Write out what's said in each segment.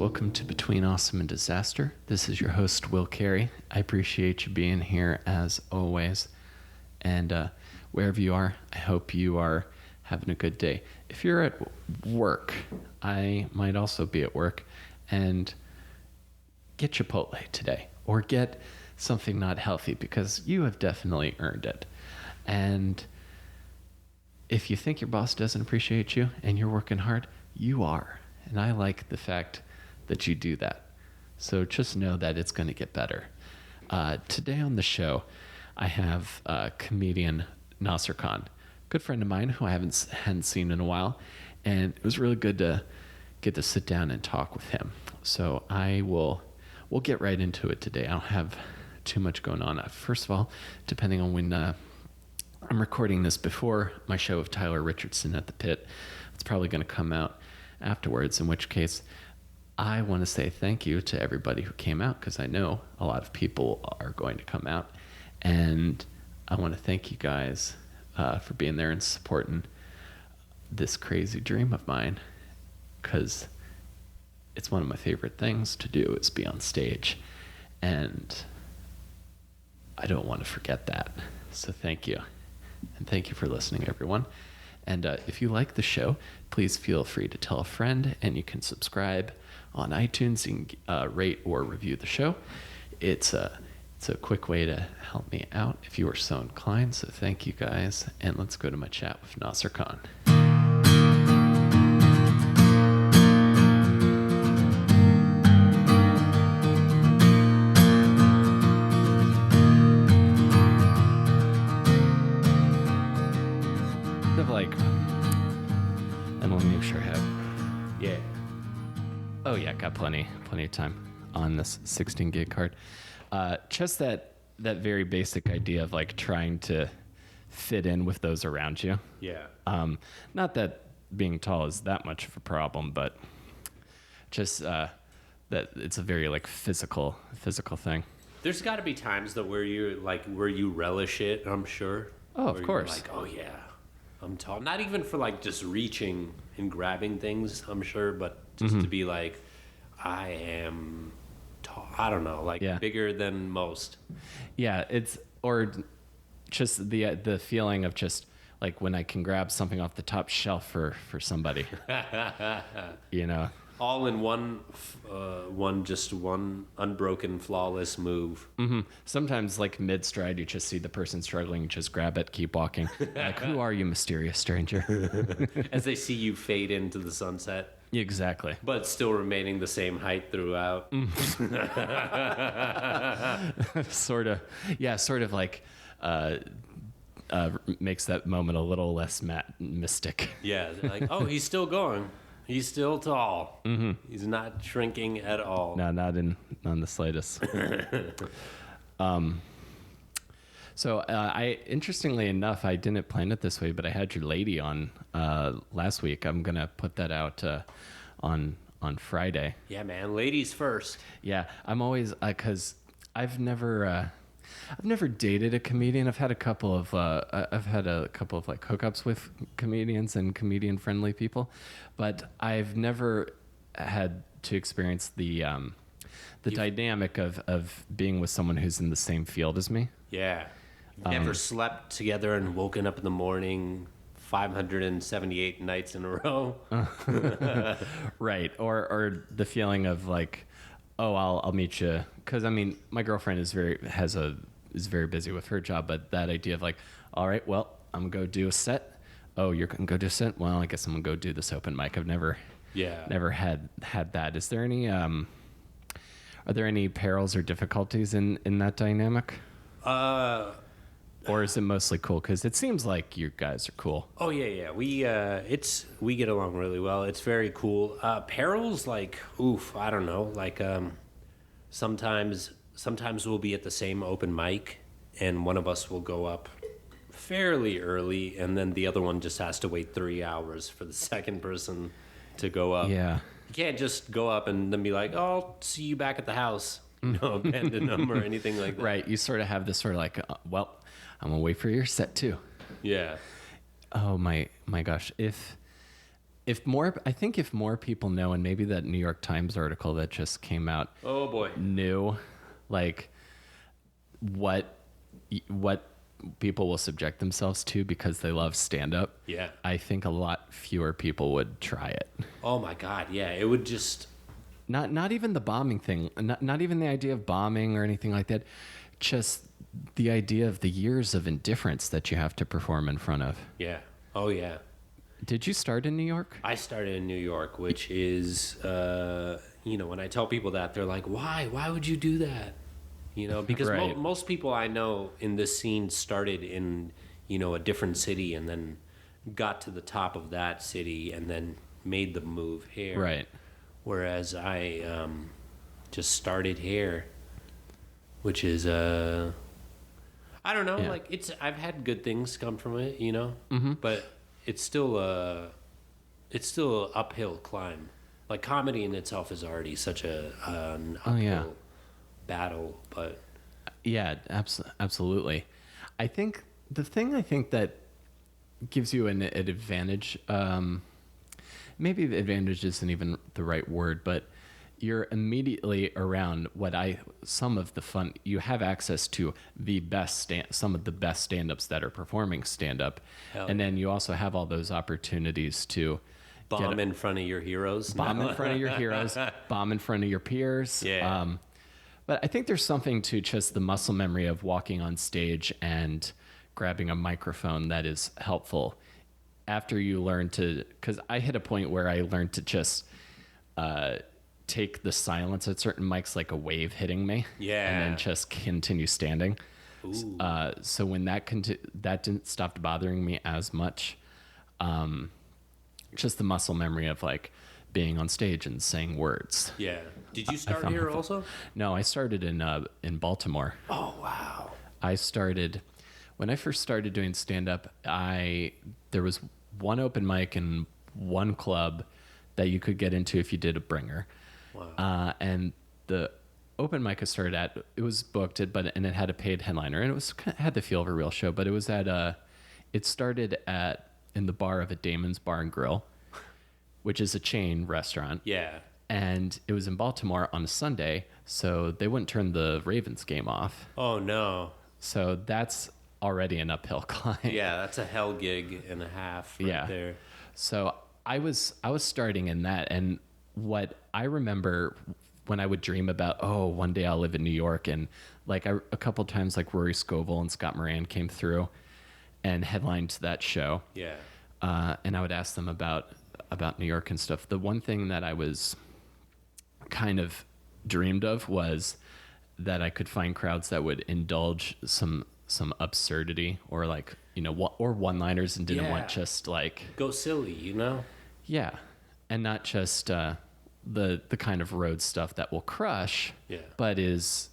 Welcome to Between Awesome and Disaster. This is your host, Will Carey. I appreciate you being here as always. And wherever you are, I hope you are having a good day. If you're at work, I might also be at work, and get Chipotle today or get something not healthy because you have definitely earned it. And if you think your boss doesn't appreciate you and you're working hard, you are. And I like the fact that you do that. So just know that it's going to get better. Today on the show, I have comedian Nasser Khan, good friend of mine who I hadn't seen in a while. And it was really good to get to sit down and talk with him. So we'll get right into it today. I don't have too much going on. First of all, depending on when I'm recording this before my show of Tyler Richardson at the Pit, it's probably going to come out afterwards, in which case I want to say thank you to everybody who came out, because I know a lot of people are going to come out, and I want to thank you guys for being there and supporting this crazy dream of mine, because it's one of my favorite things to do is be on stage, and I don't want to forget that. So thank you, and thank you for listening, everyone. And if you like the show, please feel free to tell a friend, and you can subscribe on iTunes. You can rate or review the show. It's a quick way to help me out if you are so inclined. So thank you guys, and let's go to my chat with Nasser Khan. Oh yeah, got plenty of time on this 16 gig card. Just that very basic idea of like trying to fit in with those around you. Yeah. Not that being tall is that much of a problem, but just that it's a very like physical thing. There's got to be times though where you relish it. I'm sure. Oh, of course. Like, oh yeah, I'm tall. Not even for like just reaching and grabbing things. I'm sure, but just to be like, I am tall. I don't know, like bigger than most. Yeah, or just the feeling of just like when I can grab something off the top shelf for somebody. You know, all in one unbroken, flawless move. Mm-hmm. Sometimes, like mid-stride, you just see the person struggling, just grab it, keep walking. Like, who are you, mysterious stranger? As they see you fade into the sunset. Exactly. But still remaining the same height throughout. Sort of like makes that moment a little less mystic. Yeah, like, oh, he's still going. He's still tall. Mm-hmm. He's not shrinking at all. No, not in the slightest. So interestingly enough, I didn't plan it this way, but I had your lady on last week. I'm gonna put that out on Friday. Yeah, man, ladies first. Yeah, I'm always because I've never dated a comedian. I've had a couple of like hookups with comedians and comedian friendly people, but I've never had to experience the dynamic of being with someone who's in the same field as me. Yeah. Never slept together and woken up in the morning 578 nights in a row. Right. Or the feeling of like, oh, I'll meet you. Because I mean, my girlfriend is very busy with her job, but that idea of like, all right, well, I'm gonna go do a set. Oh, you're gonna go do a set? Well, I guess I'm gonna go do this open mic. I've never had that. Is there any are there any perils or difficulties in that dynamic? Or is it mostly cool? Because it seems like you guys are cool. Oh yeah. We get along really well. It's very cool. Perils, like, oof, I don't know. Like, sometimes we'll be at the same open mic, and one of us will go up fairly early, and then the other one just has to wait 3 hours for the second person to go up. Yeah. You can't just go up and then be like, oh, I'll see you back at the house. Abandon them or anything like that. Right. You sort of have this sort of like, well, I'm going to wait for your set too. Yeah. Oh my gosh. If I think if more people know, and maybe that New York Times article that just came out, Oh boy, knew like what people will subject themselves to because they love stand up. Yeah. I think a lot fewer people would try it. Oh my God, yeah, it would just. Not even the bombing thing, not even the idea of bombing or anything like that. Just the idea of the years of indifference that you have to perform in front of. Yeah. Oh yeah. Did you start in New York? I started in New York, which is, when I tell people that, they're like, why? Why would you do that? Because Right. most people I know in this scene started in, a different city and then got to the top of that city and then made the move here. Right. Whereas I just started here, which is, I don't know, Yeah. like I've had good things come from it, Mm-hmm. but it's still an uphill climb. Like comedy in itself is already such an uphill battle, but Yeah, absolutely. I think the thing that gives you an advantage, maybe the advantage isn't even the right word, but you're immediately around some of the fun. You have access to some of the best stand-ups that are performing stand-up. And then you also have all those opportunities to bomb in front of your heroes. Bomb in front of your heroes, bomb in front of your peers. Yeah. But I think there's something to just the muscle memory of walking on stage and grabbing a microphone that is helpful after you learn to, because I hit a point where I learned to just take the silence at certain mics like a wave hitting me. Yeah. And then just continue standing. So when that didn't stop bothering me as much, just the muscle memory of like being on stage and saying words. Yeah. Did you start here also? No, I started in Baltimore. Oh, wow. When I first started doing stand-up, there was one open mic and one club that you could get into if you did a bringer. Wow. And the open mic I started at, it was booked, and it had a paid headliner, and had the feel of a real show. But it was it started in the bar of a Damon's Bar and Grill, which is a chain restaurant. Yeah. And it was in Baltimore on a Sunday, so they wouldn't turn the Ravens game off. Oh no. So that's already an uphill climb. Yeah, that's a hell gig and a half right there. So I was starting in that, and what I remember when I would dream about, one day I'll live in New York, and like a couple times like Rory Scovel and Scott Moran came through and headlined that show. Yeah. And I would ask them about New York and stuff. The one thing that I was kind of dreamed of was that I could find crowds that would indulge some absurdity or like, or one-liners and didn't want just like go silly, Yeah. And not just the kind of road stuff that will crush, but is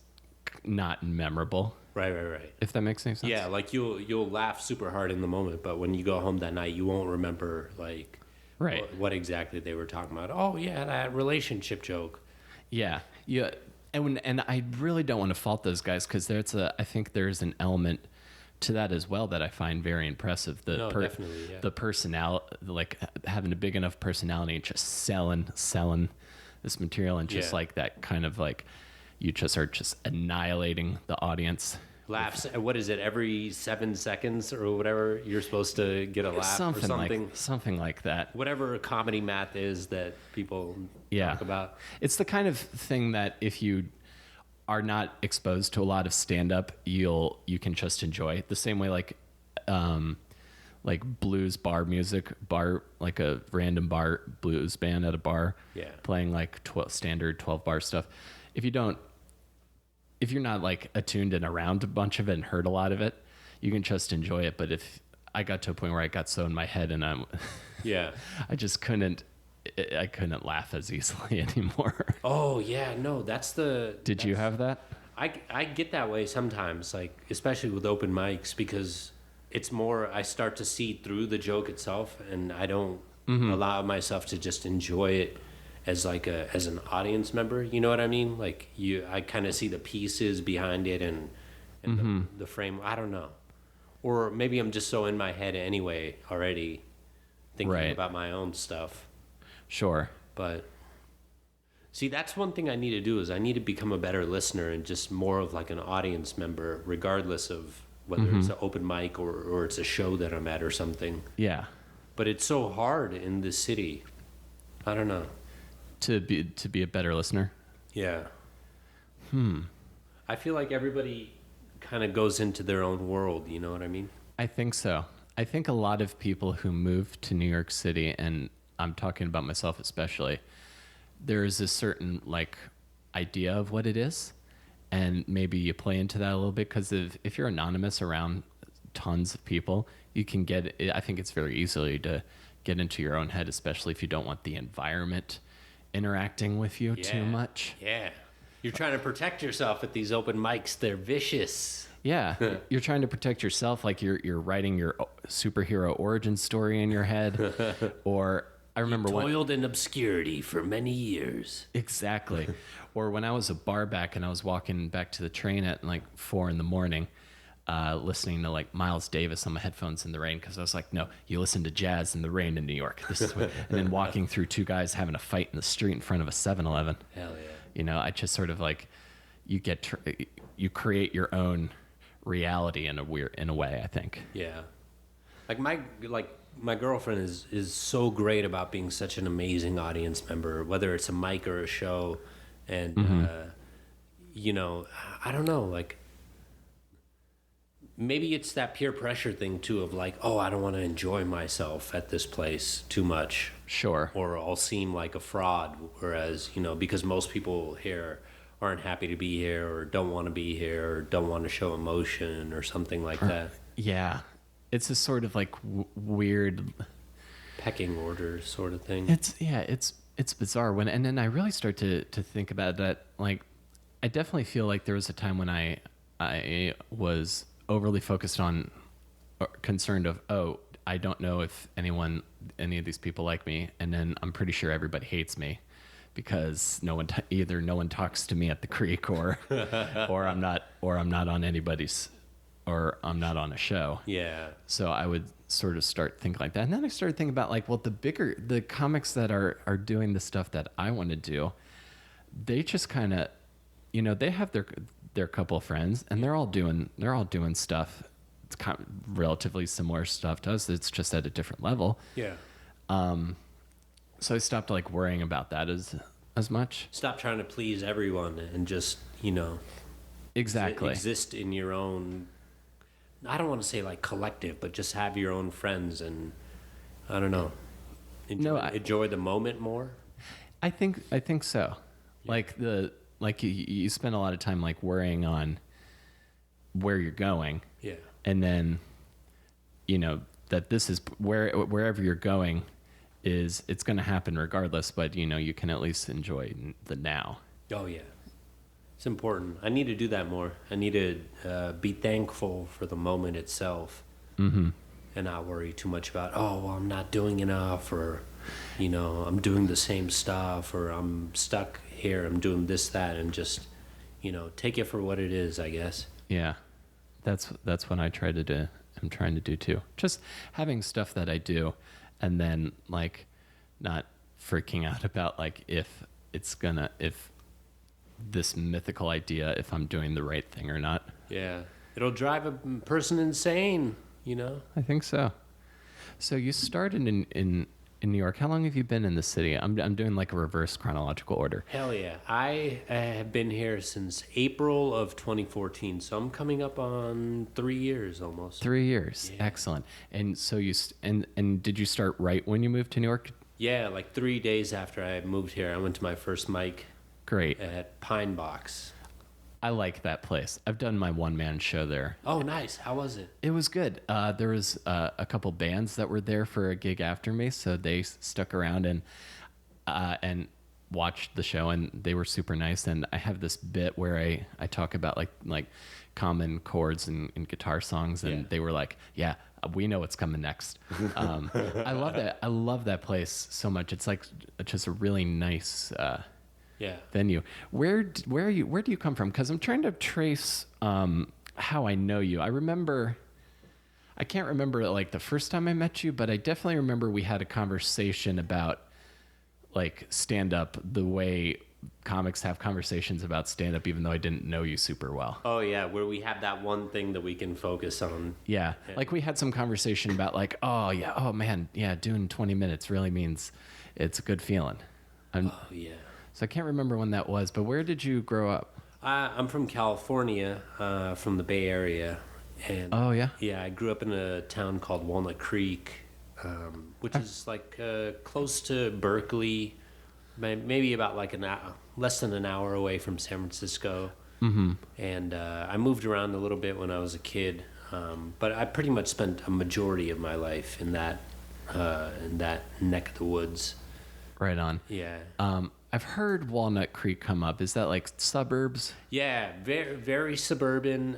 not memorable. Right. If that makes any sense. Yeah, like you'll laugh super hard in the moment, but when you go home that night, you won't remember like what exactly they were talking about. Oh yeah, that relationship joke. Yeah. And I really don't want to fault those guys because I think there's an element to that as well that I find very impressive. Definitely, yeah. The personality, like having a big enough personality and just selling this material, and just like that kind of like you just are just annihilating the audience. Laughs. What is it? Every 7 seconds or whatever, you're supposed to get a laugh something or something. Something like that. Whatever comedy math is that people talk about. It's the kind of thing that if you are not exposed to a lot of stand-up, you can just enjoy. The same way like blues bar music, like a random bar blues band at a bar, playing like standard 12-bar stuff. If you're not like attuned and around a bunch of it and heard a lot of it, you can just enjoy it. But if I got to a point where I got so in my head and I just couldn't laugh as easily anymore. Oh yeah, no, Did you have that? I get that way sometimes, like especially with open mics, because it's more I start to see through the joke itself, and I don't allow myself to just enjoy it as like as an audience member. You know what I mean? Like I kind of see the pieces behind it and the frame. I don't know, or maybe I'm just so in my head anyway already thinking Right. about my own stuff. Sure. But see, that's one thing I need to do is I need to become a better listener and just more of like an audience member, regardless of whether it's an open mic or it's a show that I'm at or something. Yeah. But it's so hard in this city. I don't know. To be a better listener. Yeah. I feel like everybody kind of goes into their own world, you know what I mean? I think so. I think a lot of people who move to New York City, and I'm talking about myself especially, there is a certain like idea of what it is, and maybe you play into that a little bit because if you're anonymous around tons of people, you can get. I think it's very easily to get into your own head, especially if you don't want the environment interacting with you too much. Yeah. You're trying to protect yourself at these open mics. They're vicious. Yeah, you're trying to protect yourself, like you're writing your superhero origin story in your head, or I remember Toiled in obscurity for many years. Exactly. Or when I was a bar back and I was walking back to the train at like 4 a.m, listening to like Miles Davis on my headphones in the rain because I was like, no, you listen to jazz in the rain in New York. This is what, and then walking through two guys having a fight in the street in front of a 7-Eleven. Hell yeah. You know, I just sort of like you create your own reality in a way, I think. Yeah. Like my girlfriend is so great about being such an amazing audience member, whether it's a mic or a show. And, you know, I don't know, like, maybe it's that peer pressure thing, too, of like, oh, I don't want to enjoy myself at this place too much. Sure. Or I'll seem like a fraud, whereas, you know, because most people here aren't happy to be here or don't want to be here or don't want to show emotion or something like that. Yeah. It's a sort of like weird pecking order sort of thing. It's bizarre and then I really start to think about that. Like, I definitely feel like there was a time when I was overly focused on or concerned of, oh, I don't know if any of these people like me, and then I'm pretty sure everybody hates me because either no one talks to me at the creek or I'm not on anybody's, or I'm not on a show. Yeah. So I would sort of start thinking like that. And then I started thinking about like, well, the comics that are doing the stuff that I want to do, they just kind of, you know, they have their couple of friends and they're all doing stuff. It's kind of relatively similar stuff to us. It's just at a different level. Yeah. So I stopped like worrying about that as much. Stop trying to please everyone and just, you know, exactly exist in your own, I don't want to say like collective, but just have your own friends and I don't know. Enjoy the moment more. I think so. Yeah. Like you spend a lot of time like worrying on where you're going. Yeah. And then, you know, that this is wherever you're going it's going to happen regardless, but you know, you can at least enjoy the now. Oh yeah. It's important. I need to do that more. I need to be thankful for the moment itself, and not worry too much about, oh, well, I'm not doing enough, or, you know, I'm doing the same stuff, or I'm stuck here, I'm doing this, that, and just, you know, take it for what it is, I guess. Yeah, that's what I try to do. I'm trying to do too. Just having stuff that I do, and then like not freaking out about like if this mythical idea, if I'm doing the right thing or not. Yeah. It'll drive a person insane, you know? I think so. So you started in New York. How long have you been in the city? I'm doing like a reverse chronological order. Hell yeah. I have been here since April of 2014, so I'm coming up on 3 years almost. 3 years. Yeah. Excellent. And so and did you start right when you moved to New York? Yeah, like 3 days after I moved here, I went to my first mic. Great. At Pine Box. I like that place. I've done my one-man show there. Oh, nice. How was it? It was good. There was a couple bands that were there for a gig after me, so they stuck around and watched the show, and they were super nice. And I have this bit where I talk about like common chords in guitar songs, and they were like, yeah, we know what's coming next. I love that. I love that place so much. It's like just a really nice venue. Where do you come from? Because I'm trying to trace how I know you. I remember I can't remember like the first time I met you, but I definitely remember we had a conversation about like stand up the way comics have conversations about stand up, even though I didn't know you super well. Oh yeah, where we have that one thing that we can focus on. Yeah. Like we had some conversation about like, oh yeah, oh man, yeah, doing 20 minutes really means it's a good feeling. Oh yeah. So I can't remember when that was, but where did you grow up? I'm from California, from the Bay Area, and Oh yeah. yeah, I grew up in a town called Walnut Creek, which is like close to Berkeley, maybe about like less than an hour away from San Francisco. Mm-hmm. And I moved around a little bit when I was a kid, but I pretty much spent a majority of my life in that neck of the woods. Right on. Yeah. I've heard Walnut Creek come up. Is that like suburbs? Yeah, very very suburban,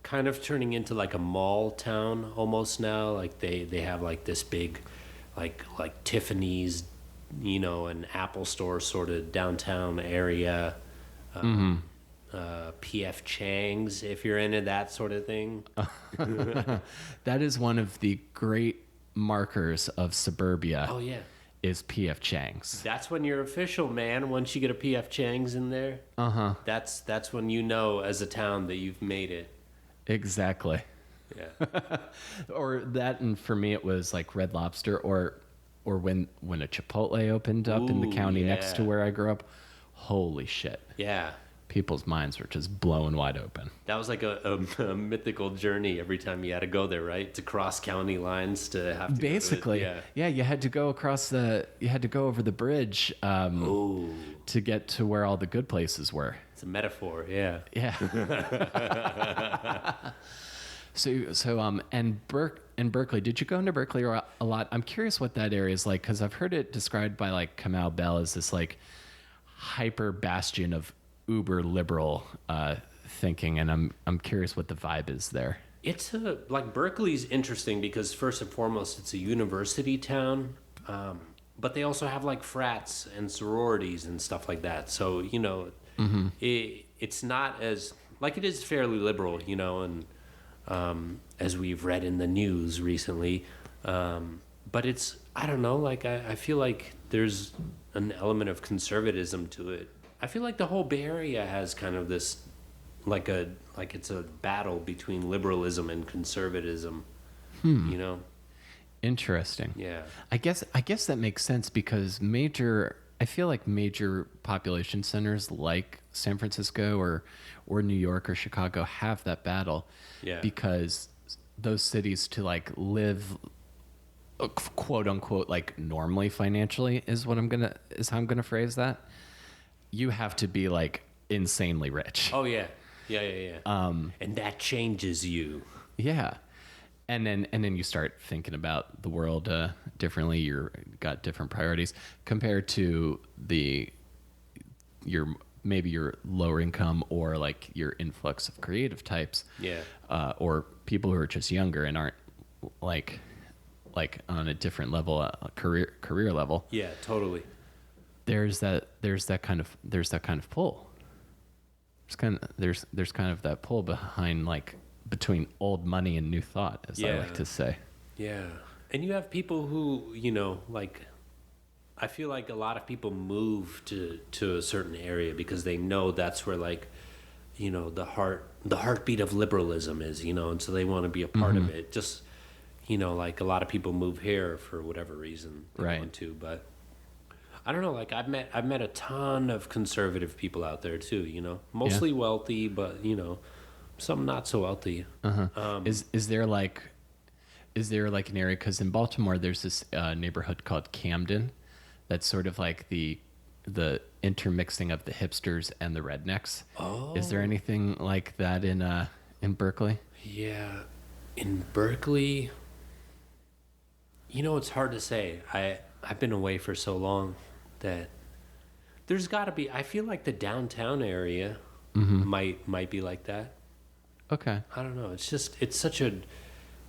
kind of turning into like a mall town almost now. Like they have like this big, like Tiffany's, an Apple store sort of downtown area. PF Chang's, if you're into that sort of thing. That is one of the great markers of suburbia. Oh yeah. Is PF Chang's. That's when you're official, man. Once you get a PF Chang's in there, that's when you know as a town that you've made it. Exactly. Yeah. Or that, and for me it was like Red Lobster, or when a Chipotle opened up in the county next to where I grew up. Holy shit. Yeah. People's minds were just blown wide open. That was like a mythical journey every time you had to go there, right? To cross county lines to have to basically go to it. Yeah, you had to go over the bridge to get to where all the good places were. It's a metaphor. Yeah. In Berkeley, did you go into Berkeley a lot? I'm curious what that area is like, because I've heard it described by like Kamau Bell as this like hyper bastion of uber liberal thinking, and I'm curious what the vibe is there. It's like Berkeley's interesting because first and foremost it's a university town, but they also have like frats and sororities and stuff like that. So it's not as like, it is fairly liberal, and as we've read in the news recently, but it's, I don't know, like I feel like there's an element of conservatism to it. I feel like the whole Bay Area has kind of this, like it's a battle between liberalism and conservatism. Interesting. Yeah. I guess that makes sense, because I feel like major population centers like San Francisco or New York or Chicago have that battle. Yeah. Because those cities, to like live quote unquote like normally financially is how I'm gonna phrase that. You have to be like insanely rich. Oh yeah. And that changes you. Yeah. And then you start thinking about the world differently. You're got different priorities compared to your lower income, or like your influx of creative types. Yeah. Or people who are just younger and aren't like on a different level, career level. Yeah, totally. There's that kind of pull. There's kind of that pull behind, like, between old money and new thought, as I like to say. Yeah. And you have people who, like, I feel like a lot of people move to a certain area because they know that's where, like, the heartbeat of liberalism is, and so they want to be a part of it. Just, like a lot of people move here for whatever reason they want to, but I don't know, like I've met a ton of conservative people out there too, mostly wealthy, but some not so wealthy. Is there like an area, because in Baltimore there's this neighborhood called Camden that's sort of like the intermixing of the hipsters and the rednecks. Oh. Is there anything like that in Berkeley? Yeah, in Berkeley, it's hard to say. I've been away for so long that there's got to be. I feel like the downtown area might be like that. Okay. I don't know. It's such a.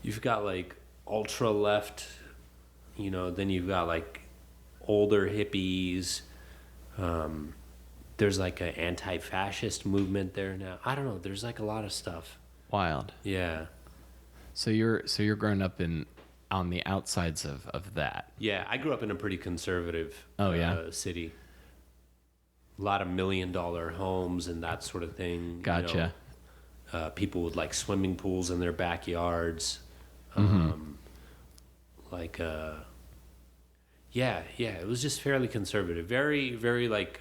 You've got like ultra left, then you've got like older hippies. There's like an anti-fascist movement there now. I don't know. There's like a lot of stuff. Wild. Yeah. So you're growing up on the outsides of that. Yeah, I grew up in a pretty conservative Oh, yeah? city. A lot of $1 million homes and that sort of thing. Gotcha. People with like swimming pools in their backyards. Like, yeah, it was just fairly conservative. Very, very like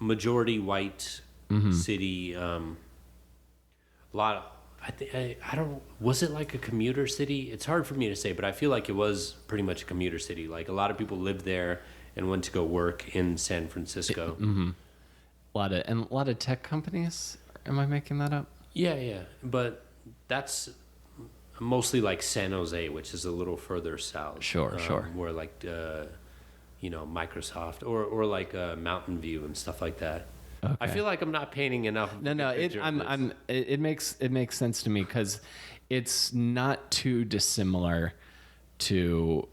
majority white city. A lot of, I don't, was it like a commuter city? It's hard for me to say, but I feel like it was pretty much a commuter city. Like a lot of people lived there and went to go work in San Francisco. A lot of tech companies. Am I making that up? Yeah, but that's mostly like San Jose, which is a little further south. Sure. Where like Microsoft or like Mountain View and stuff like that. Okay. I feel like I'm not painting enough. No. It makes sense to me because it's not too dissimilar to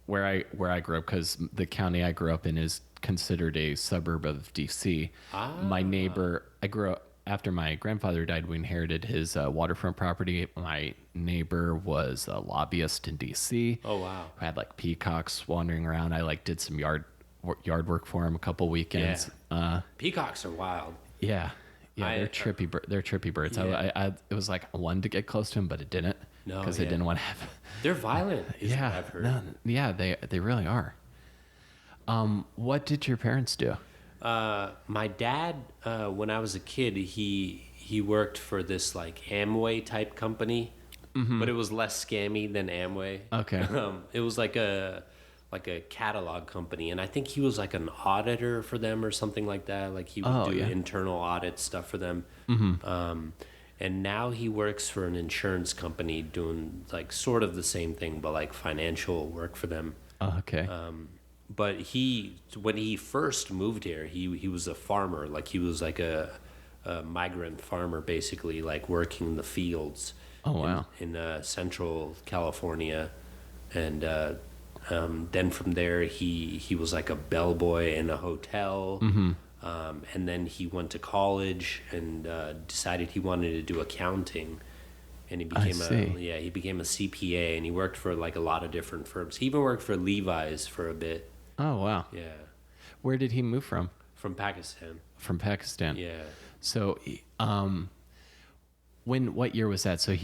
where I grew up, because the county I grew up in is considered a suburb of DC. My neighbor, I grew up after my grandfather died. We inherited his waterfront property. My neighbor was a lobbyist in DC. Oh wow! I had like peacocks wandering around. I like did some yard work for him a couple weekends. Yeah. Peacocks are wild. Yeah, they're trippy. They're trippy birds. Yeah. I it was like I wanted to get close to him, but it didn't. No, because I didn't want to have. They're violent. Is what Yeah, I've heard. no, they really are. What did your parents do? My dad, when I was a kid, he worked for this like Amway type company, but it was less scammy than Amway. Okay. It was like a catalog company, and I think he was like an auditor for them or something like that. Like he would do internal audit stuff for them. And now he works for an insurance company doing like sort of the same thing, but like financial work for them. Oh, okay. But when he first moved here, he was a farmer. Like he was like a migrant farmer, basically, like working in the fields. Oh, wow. In central California, and then from there he was like a bellboy in a hotel. And then he went to college and decided he wanted to do accounting. And he became he became a CPA, and he worked for like a lot of different firms. He even worked for Levi's for a bit. Oh, wow. Yeah. Where did he move from? From Pakistan. From Pakistan. Yeah. So, what year was that? So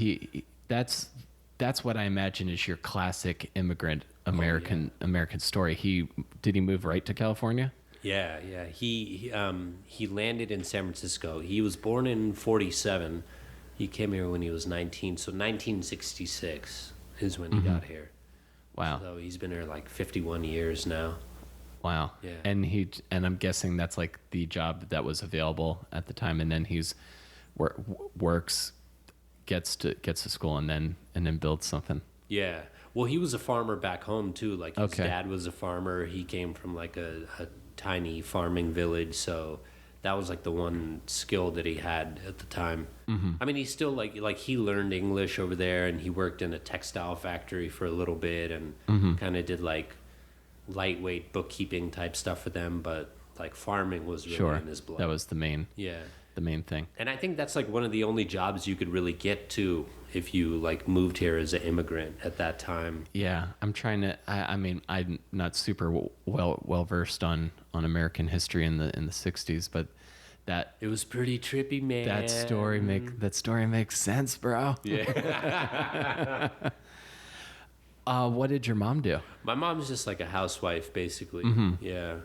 that's what I imagine is your classic immigrant American story. Did he move right to California? Yeah. He landed in San Francisco. He was born in 1947. He came here when he was 19. So 1966 is when he got here. Wow. So he's been here like 51 years now. Wow. Yeah. And I'm guessing that's like the job that was available at the time, and then he's works, gets to school, and then builds something. Yeah. Well, he was a farmer back home too. Like his dad was a farmer. He came from like a tiny farming village, so that was like the one skill that he had at the time. I mean, he still like he learned English over there, and he worked in a textile factory for a little bit, and kind of did like lightweight bookkeeping type stuff for them. But like farming was really in his blood. That was the main thing. And I think that's like one of the only jobs you could really get to if you like moved here as an immigrant at that time. Yeah, I'm trying to. I mean, I'm not super well versed on American history in the 60s, but that it was pretty trippy, man. That story makes sense, bro. Yeah. What did your mom do? My mom's just like a housewife, basically. Yeah.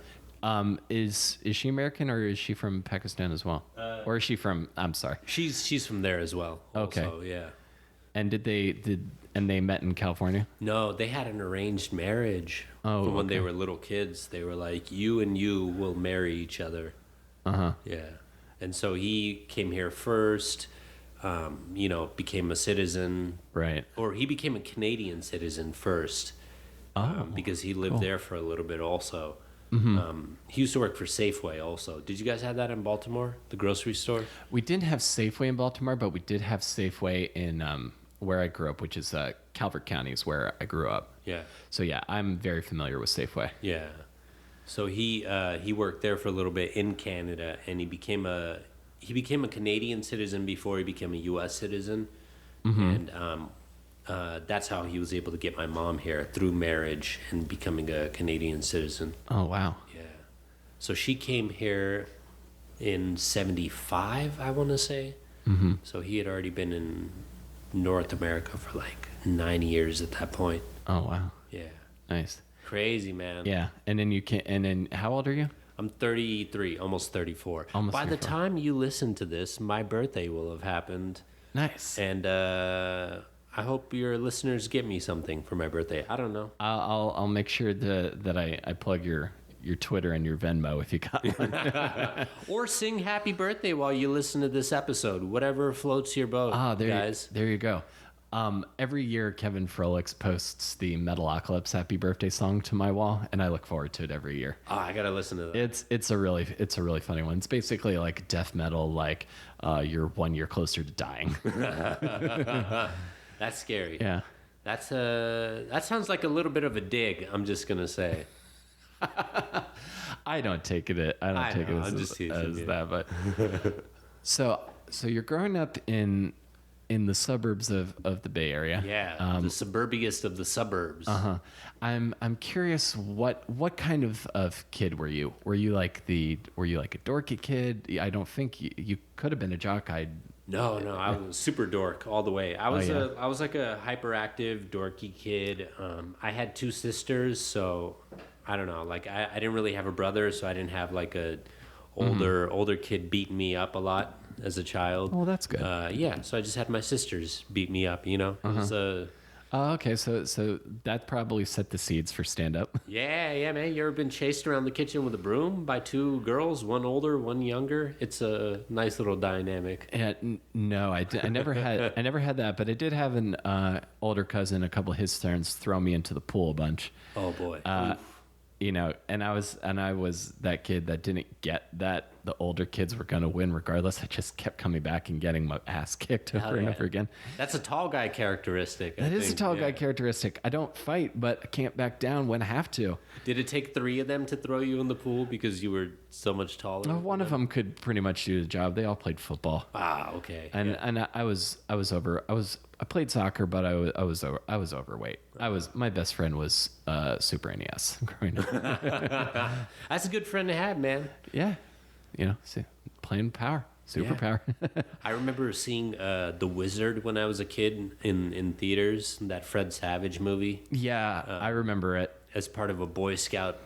Is she American, or is she from Pakistan as well? Or is she from? I'm sorry. She's from there as well. Okay. Also, yeah. And they met in California? No, they had an arranged marriage. From when they were little kids. They were like, you and you will marry each other. Yeah. And so he came here first, became a citizen. Right. Or he became a Canadian citizen first. Because he lived there for a little bit also. He used to work for Safeway also. Did you guys have that in Baltimore, the grocery store? We didn't have Safeway in Baltimore, but we did have Safeway in where I grew up, which is Calvert County is where I grew up. Yeah. So yeah, I'm very familiar with Safeway. Yeah. So he worked there for a little bit in Canada, and he became a Canadian citizen before he became a U.S. citizen. and that's how he was able to get my mom here through marriage and becoming a Canadian citizen. Oh, wow. Yeah. So she came here in 75, I want to say. Mm-hmm. So he had already been in North America for like 9 years at that point. Oh, wow. Yeah. Nice. Crazy, man. Yeah. And then how old are you? I'm 33, almost 34. Almost By 34. the time you listen to this, my birthday will have happened. Nice. And I hope your listeners get me something for my birthday. I don't know. I'll make sure that I plug your Twitter and your Venmo if you got one. Or sing happy birthday while you listen to this episode. Whatever floats your boat, guys. There you go. Every year, Kevin Frolix posts the Metalocalypse Happy Birthday song to my wall, and I look forward to it every year. Oh, I gotta listen to that. It's a really funny one. It's basically like death metal, like you're 1 year closer to dying. That's scary. Yeah. That sounds like a little bit of a dig. I'm just gonna say. I don't take it as that, but so you're growing up in the suburbs of the Bay Area. Yeah, the suburbiest of the suburbs. I'm curious what kind of kid were you? Were you like a dorky kid? I don't think you could have been a jock. No, I was super dork all the way. I was yeah. I was like a hyperactive, dorky kid. I had two sisters, so I don't know. Like I didn't really have a brother, so I didn't have like a older kid beating me up a lot as a child. Oh, that's good. Yeah, so I just had my sisters beat me up. It was okay, so that probably set the seeds for stand up. yeah, man. You ever been chased around the kitchen with a broom by two girls, one older, one younger? It's a nice little dynamic. Yeah, no, I never had that, but I did have an older cousin. A couple of his friends throw me into the pool a bunch. Oh boy. And I was that kid that didn't get that the older kids were going to win regardless. I just kept coming back and getting my ass kicked over and over again. That's a tall guy characteristic. That is a tall guy characteristic. I don't fight, but I can't back down when I have to. Did it take three of them to throw you in the pool because you were so much taller? One of them could pretty much do the job. They all played football. Ah, okay. And I played soccer, but I was overweight. My best friend was Super NES growing up. That's a good friend to have, man. Yeah, see, playing power, superpower. Yeah. I remember seeing The Wizard when I was a kid in theaters. That Fred Savage movie. Yeah, I remember it as part of a Boy Scout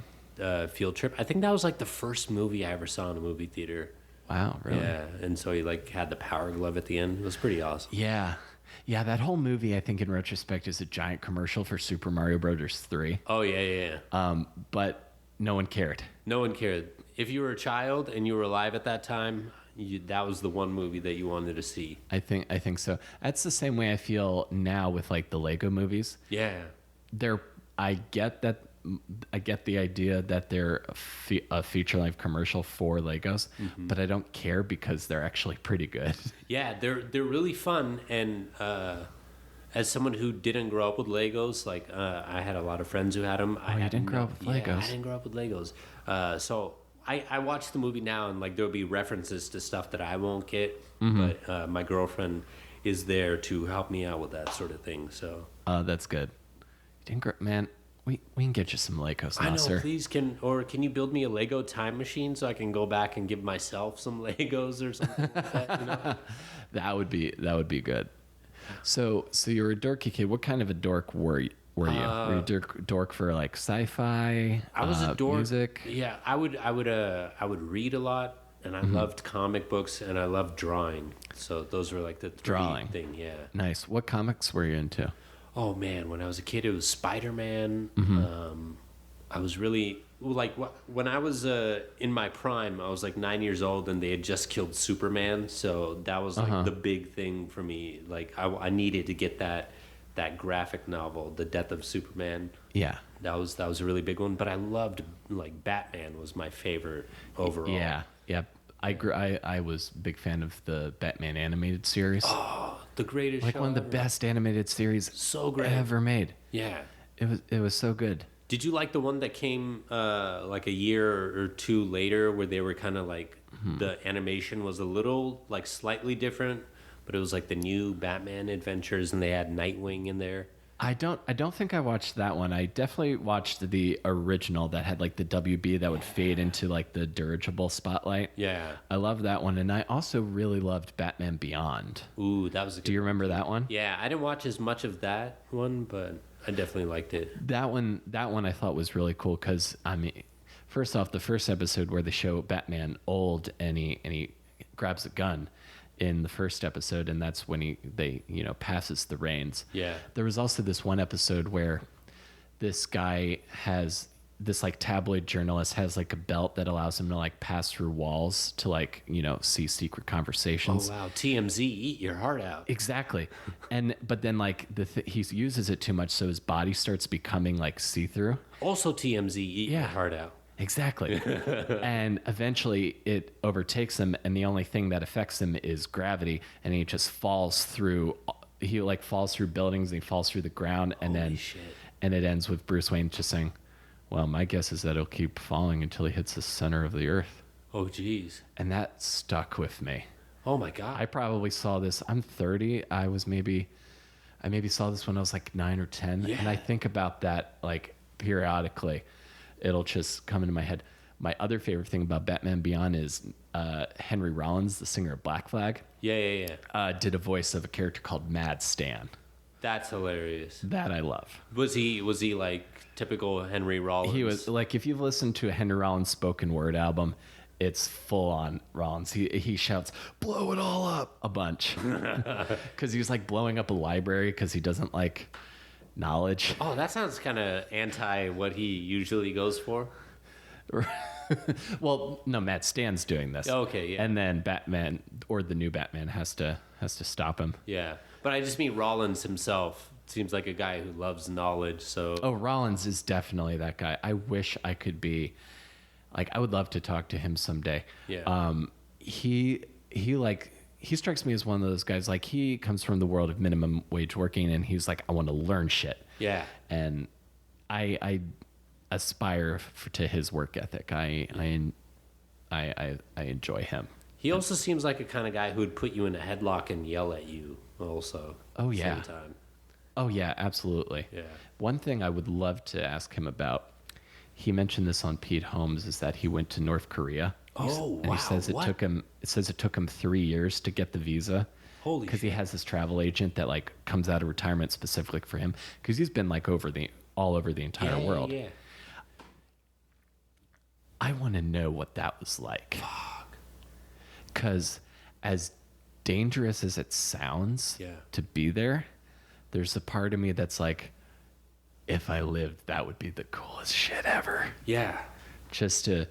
field trip. I think that was like the first movie I ever saw in a movie theater. Wow, really? Yeah, and so he like had the power glove at the end. It was pretty awesome. Yeah, that whole movie, I think in retrospect, is a giant commercial for Super Mario Brothers 3. Oh, yeah. But no one cared. No one cared. If you were a child and you were alive at that time, that was the one movie that you wanted to see. I think so. That's the same way I feel now with like the Lego movies. Yeah. I get the idea that they're a feature-length commercial for Legos, but I don't care because they're actually pretty good. Yeah, they're really fun, and as someone who didn't grow up with Legos, like I had a lot of friends who had them. You didn't grow up with Legos? Yeah, I didn't grow up with Legos. So I watch the movie now, and like there'll be references to stuff that I won't get, but my girlfriend is there to help me out with that sort of thing. So that's good. You didn't man. We can get you some Legos now, I know, sir. please. Can you build me a Lego time machine so I can go back and give myself some Legos or something like that? That would be good. So you're a dorky kid. What kind of a dork were you? Were you a dork for like sci-fi? I was a dork. Music. Yeah, I would read a lot, and I loved comic books, and I loved drawing. So those were like the three thing. Yeah. Nice. What comics were you into? Oh man, when I was a kid, it was Spider-Man. I was really like when I was in my prime. I was like 9 years old, and they had just killed Superman. So that was like the big thing for me. Like I needed to get that graphic novel, The Death of Superman. Yeah, that was a really big one. But I loved like Batman was my favorite overall. Yeah. I was a big fan of the Batman animated series. Oh, the greatest like show one of the ever. best animated series so great ever made. Yeah, it was so good. Did you like the one that came like a year or two later, where they were kind of like the animation was a little like slightly different, but it was like the new Batman adventures, and they had Nightwing in there. I don't think I watched that one. I definitely watched the original that had like the WB that would fade into like the dirigible spotlight. Yeah. I love that one, and I also really loved Batman Beyond. Ooh, that was a good Do you remember that one? Yeah, I didn't watch as much of that one, but I definitely liked it. That one I thought was really cool because I mean, first off, the first episode where they show Batman old and he grabs a gun in the first episode, and that's when they passes the reins. Yeah. There was also this one episode where this guy has this like tabloid journalist has like a belt that allows him to like pass through walls to like see secret conversations. Oh wow, TMZ, eat your heart out. Exactly. But then like he uses it too much, so his body starts becoming like see-through. Also TMZ, eat your heart out. Exactly. And eventually it overtakes him, and the only thing that affects him is gravity, and he just falls through buildings, and he falls through the ground, and Holy then shit. And it ends with Bruce Wayne just saying, well, my guess is that he'll keep falling until he hits the center of the earth. Oh geez. And that stuck with me. Oh my god. I probably saw this. I'm 30. I maybe saw this when I was like 9 or 10. Yeah. And I think about that like periodically. It'll just come into my head. My other favorite thing about Batman Beyond is Henry Rollins, the singer of Black Flag. Yeah. Did a voice of a character called Mad Stan. That's hilarious. That I love. Was he like typical Henry Rollins? He was like, if you've listened to a Henry Rollins spoken word album, it's full on Rollins. He shouts, blow it all up a bunch. Because he was like blowing up a library because he doesn't like knowledge. Oh, that sounds kind of anti what he usually goes for. Well, no, Matt Stan's doing this. Okay, yeah. And then Batman, or the new Batman, has to stop him. Yeah. But I just mean Rollins himself seems like a guy who loves knowledge, so... Oh, Rollins is definitely that guy. I wish I could be... Like, I would love to talk to him someday. Yeah. He strikes me as one of those guys, like, he comes from the world of minimum wage working, and he's like, I want to learn shit. Yeah. And I aspire to his work ethic. I enjoy him. He also seems like a kind of guy who would put you in a headlock and yell at you also. Oh, at the yeah. Same time. Oh, yeah, absolutely. Yeah. One thing I would love to ask him about, he mentioned this on Pete Holmes, is that he went to North Korea. Oh, And wow. he says it took him 3 years to get the visa. Holy Because he has this travel agent that like comes out of retirement specifically for him. Because he's been like all over the entire world. Yeah. I want to know what that was like. Fuck. Because as dangerous as it sounds to be there, there's a part of me that's like, if I lived, that would be the coolest shit ever. Yeah. Just to,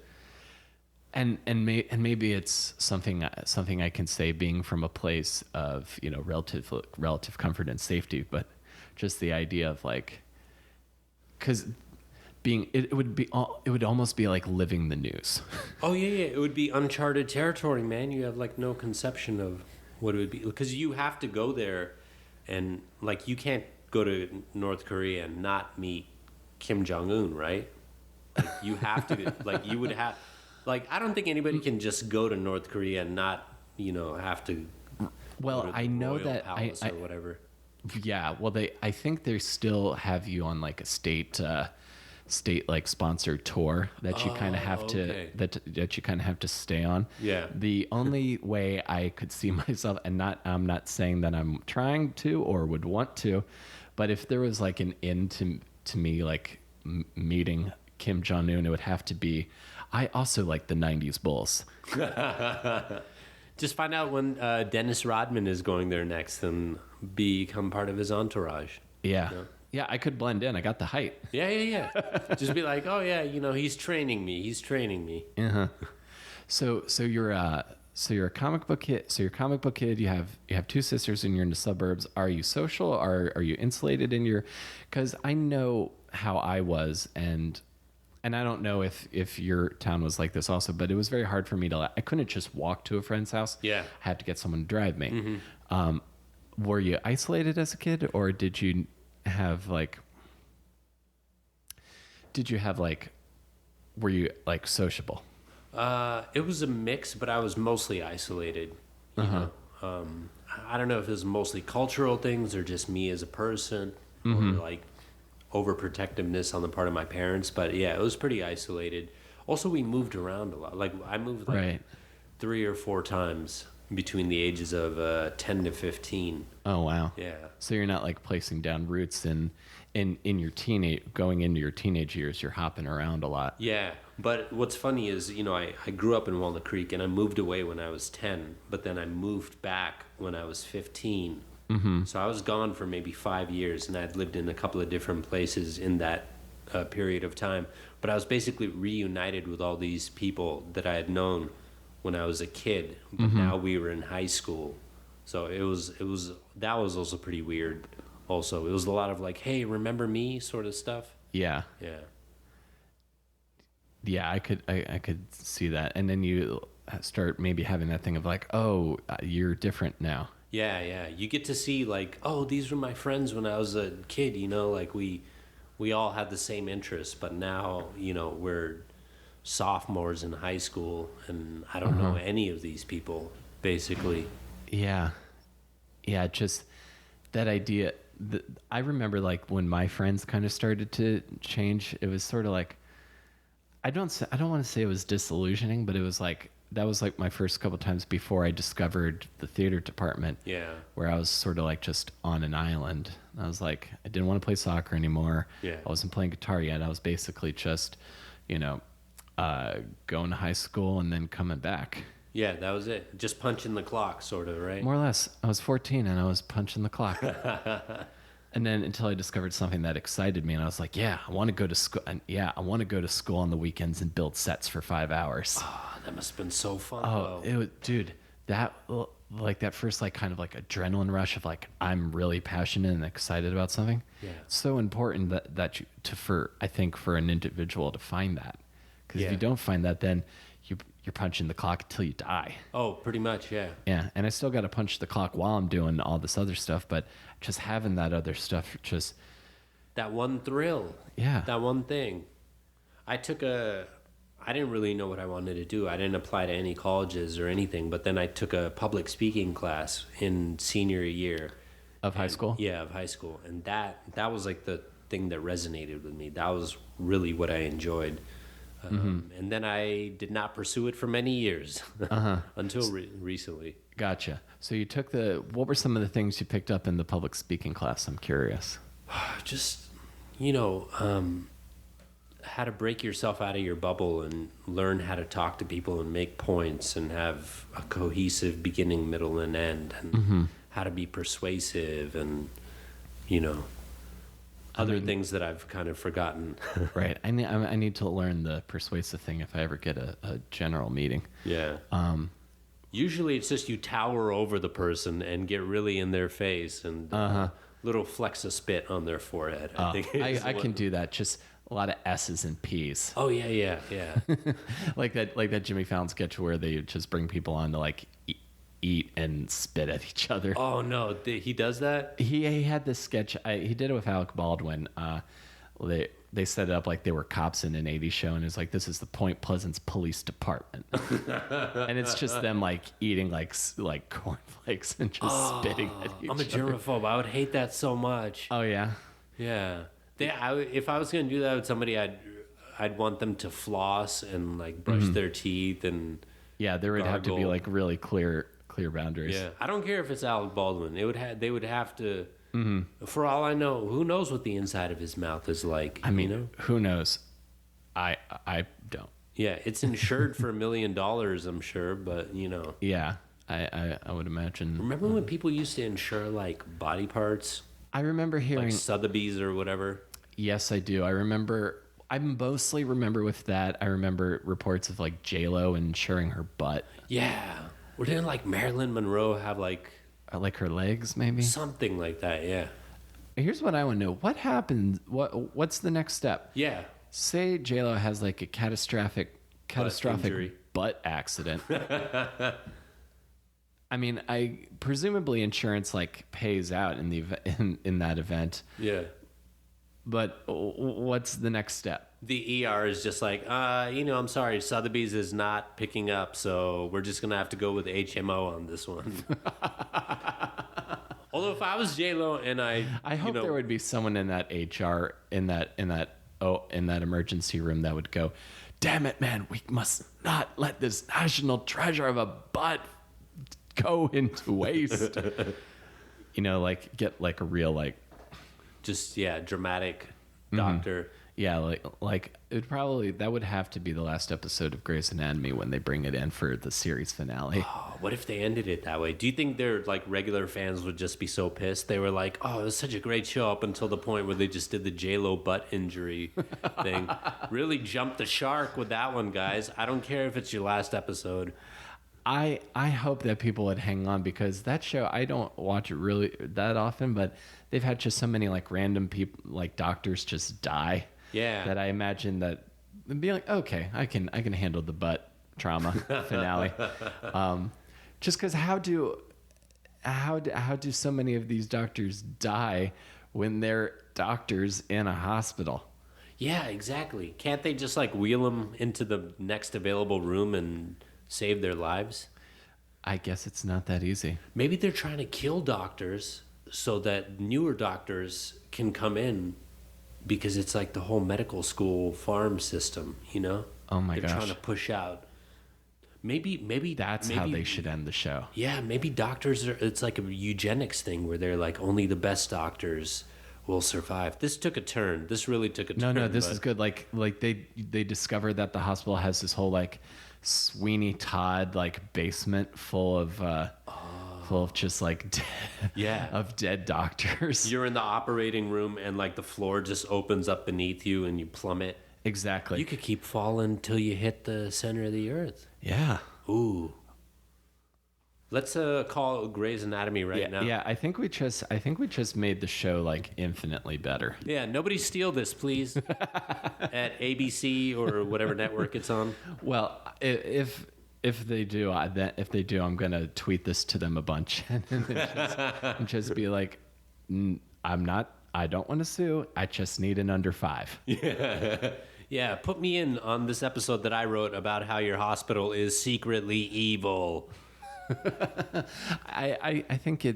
and maybe it's something I can say being from a place of relative comfort and safety, but just the idea of like, because it would almost be like living the news. Oh, yeah. It would be uncharted territory, man. You have like no conception of what it would be. Because you have to go there and like you can't go to North Korea and not meet Kim Jong-un, right? Like, you have to, like you would have, like I don't think anybody can just go to North Korea and not, have to Well, go to I the know Royal that Palace or whatever. Yeah, well, I think they still have you on like a state like sponsored tour that you kind of have to that you kind of have to stay on. Yeah. The only way I could see myself, and I'm not saying that I'm trying to or would want to, but if there was like an end to me like meeting Kim Jong Un, it would have to be. I also like the '90s Bulls. Just find out when Dennis Rodman is going there next and become part of his entourage. Yeah. Yeah, I could blend in. I got the height. Yeah. Just be like, oh yeah, he's training me. Uh-huh. So you're a comic book kid. So you're a comic book kid. You have two sisters, and you're in the suburbs. Are you social? Are you insulated in your? Because I know how I was, and I don't know if your town was like this also, but it was very hard for me I couldn't just walk to a friend's house. Yeah. I had to get someone to drive me. Mm-hmm. Were you isolated as a kid, or did you have like? Were you like sociable? It was a mix, but I was mostly isolated. You know? I don't know if it was mostly cultural things or just me as a person, or like overprotectiveness on the part of my parents. But yeah, it was pretty isolated. Also, we moved around a lot. Like I moved like Right. 3 or 4 times between the ages of 10 to 15. Oh, wow. Yeah. So you're not like placing down roots in your going into your teenage years. You're hopping around a lot. Yeah, but what's funny is, I grew up in Walnut Creek and I moved away when I was 10, but then I moved back when I was 15. So I was gone for maybe 5 years, and I'd lived in a couple of different places in that period of time. But I was basically reunited with all these people that I had known when I was a kid, but now we were in high school. So that was also pretty weird. Also, it was a lot of like, hey, remember me sort of stuff. Yeah. Yeah. Yeah, I could see that. And then you start maybe having that thing of like, oh, you're different now. Yeah. You get to see like, oh, these were my friends when I was a kid, like we all had the same interests, but now, we're sophomores in high school and I don't know any of these people, basically. Yeah. Yeah, just that idea. I remember like when my friends kind of started to change, it was sort of like, I don't want to say it was disillusioning, but it was like, that was like my first couple times before I discovered the theater department. Yeah. Where I was sort of like just on an island. I was like, I didn't want to play soccer anymore. Yeah. I wasn't playing guitar yet. I was basically just, going to high school and then coming back. Yeah, that was it. Just punching the clock, sort of, right? More or less. I was 14 and I was punching the clock. And then until I discovered something that excited me, and I was like, yeah, I want to go to school. And yeah, I want to go to school on the weekends and build sets for 5 hours. Oh, that must have been so fun. Oh, though. it was, dude, that like that first like kind of like adrenaline rush of like, I'm really passionate and excited about something. Yeah. It's so important that I think for an individual to find that. Because if you don't find that, then you're punching the clock until you die. Oh, pretty much, yeah. Yeah, and I still got to punch the clock while I'm doing all this other stuff, but just having that other stuff, just that one thrill. Yeah. That one thing. I didn't really know what I wanted to do. I didn't apply to any colleges or anything, but then I took a public speaking class in senior year. Of high school? Yeah, of high school. And that was like the thing that resonated with me. That was really what I enjoyed. And then I did not pursue it for many years until recently. Gotcha. So you took what were some of the things you picked up in the public speaking class? I'm curious. Just, how to break yourself out of your bubble and learn how to talk to people and make points and have a cohesive beginning, middle, and end, and how to be persuasive and, other things that I've kind of forgotten. Right. I need to learn the persuasive thing if I ever get a general meeting. Yeah. Usually it's just you tower over the person and get really in their face and little flecks of spit on their forehead. I can do that. Just a lot of S's and P's. Oh yeah. like that Jimmy Fallon sketch where they just bring people on to like eat and spit at each other. Oh no, he does that? He had this sketch. He did it with Alec Baldwin. They set it up like they were cops in an 80s show, and it's like, this is the Point Pleasance Police Department. And it's just them like eating like cornflakes and just spitting at each other. I'm a germaphobe. I would hate that so much. Oh yeah? Yeah. If I was going to do that with somebody, I'd want them to floss and like brush their teeth and yeah, there would have to be like really clear boundaries. Yeah. I don't care if it's Alec Baldwin. They would have to. For all I know, who knows what the inside of his mouth is like? I mean, who knows? I don't. Yeah, it's insured for $1 million, I'm sure, but Yeah, I would imagine. Remember when people used to insure like body parts? I remember hearing like Sotheby's or whatever. Yes, I do. I mostly remember with that. I remember reports of like J-Lo insuring her butt. Yeah, or didn't like Marilyn Monroe have like her legs, maybe something like that? Yeah. Here's what I want to know: what happened? What's the next step? Yeah. Say J-Lo has like a catastrophic butt accident. I mean, presumably insurance like pays out in that event. Yeah. But what's the next step? The ER is just like, I'm sorry, Sotheby's is not picking up, so we're just gonna have to go with HMO on this one. Although if I was J-Lo and I hope there would be someone in that HR in that emergency room that would go, damn it, man, we must not let this national treasure of a butt go into waste. Like get like a real like, just dramatic doctor. Yeah, like that would have to be the last episode of Grey's Anatomy when they bring it in for the series finale. Oh, what if they ended it that way? Do you think their like regular fans would just be so pissed? They were like, "Oh, it was such a great show," up until the point where they just did the J-Lo butt injury thing. Really jumped the shark with that one, guys. I don't care if it's your last episode. I hope that people would hang on, because that show, I don't watch it really that often, but they've had just so many like random people, like doctors, just die. Yeah. That I imagine that they'd be like, okay, I can handle the butt trauma finale. Just because how do so many of these doctors die when they're doctors in a hospital? Yeah, exactly. Can't they just like wheel them into the next available room and save their lives? I guess it's not that easy. Maybe they're trying to kill doctors so that newer doctors can come in, because it's like the whole medical school farm system, Oh my They're gosh. trying to push out. Maybe That's how they should end the show. Yeah, maybe doctors it's like a eugenics thing where they're like, only the best doctors will survive. This took a turn. This really took a turn. No, this is good. Like they discovered that the hospital has this whole like Sweeney Todd like basement full of just like dead doctors. You're in the operating room and like the floor just opens up beneath you and you plummet. Exactly. You could keep falling till you hit the center of the earth. Yeah. Ooh. Let's call Grey's Anatomy now. Yeah, I think we just made the show like infinitely better. Yeah, nobody steal this, please. At ABC or whatever network it's on. Well, if they do, I'm gonna tweet this to them a bunch and just be like, I don't want to sue. I just need an under 5. Yeah, put me in on this episode that I wrote about how your hospital is secretly evil. I think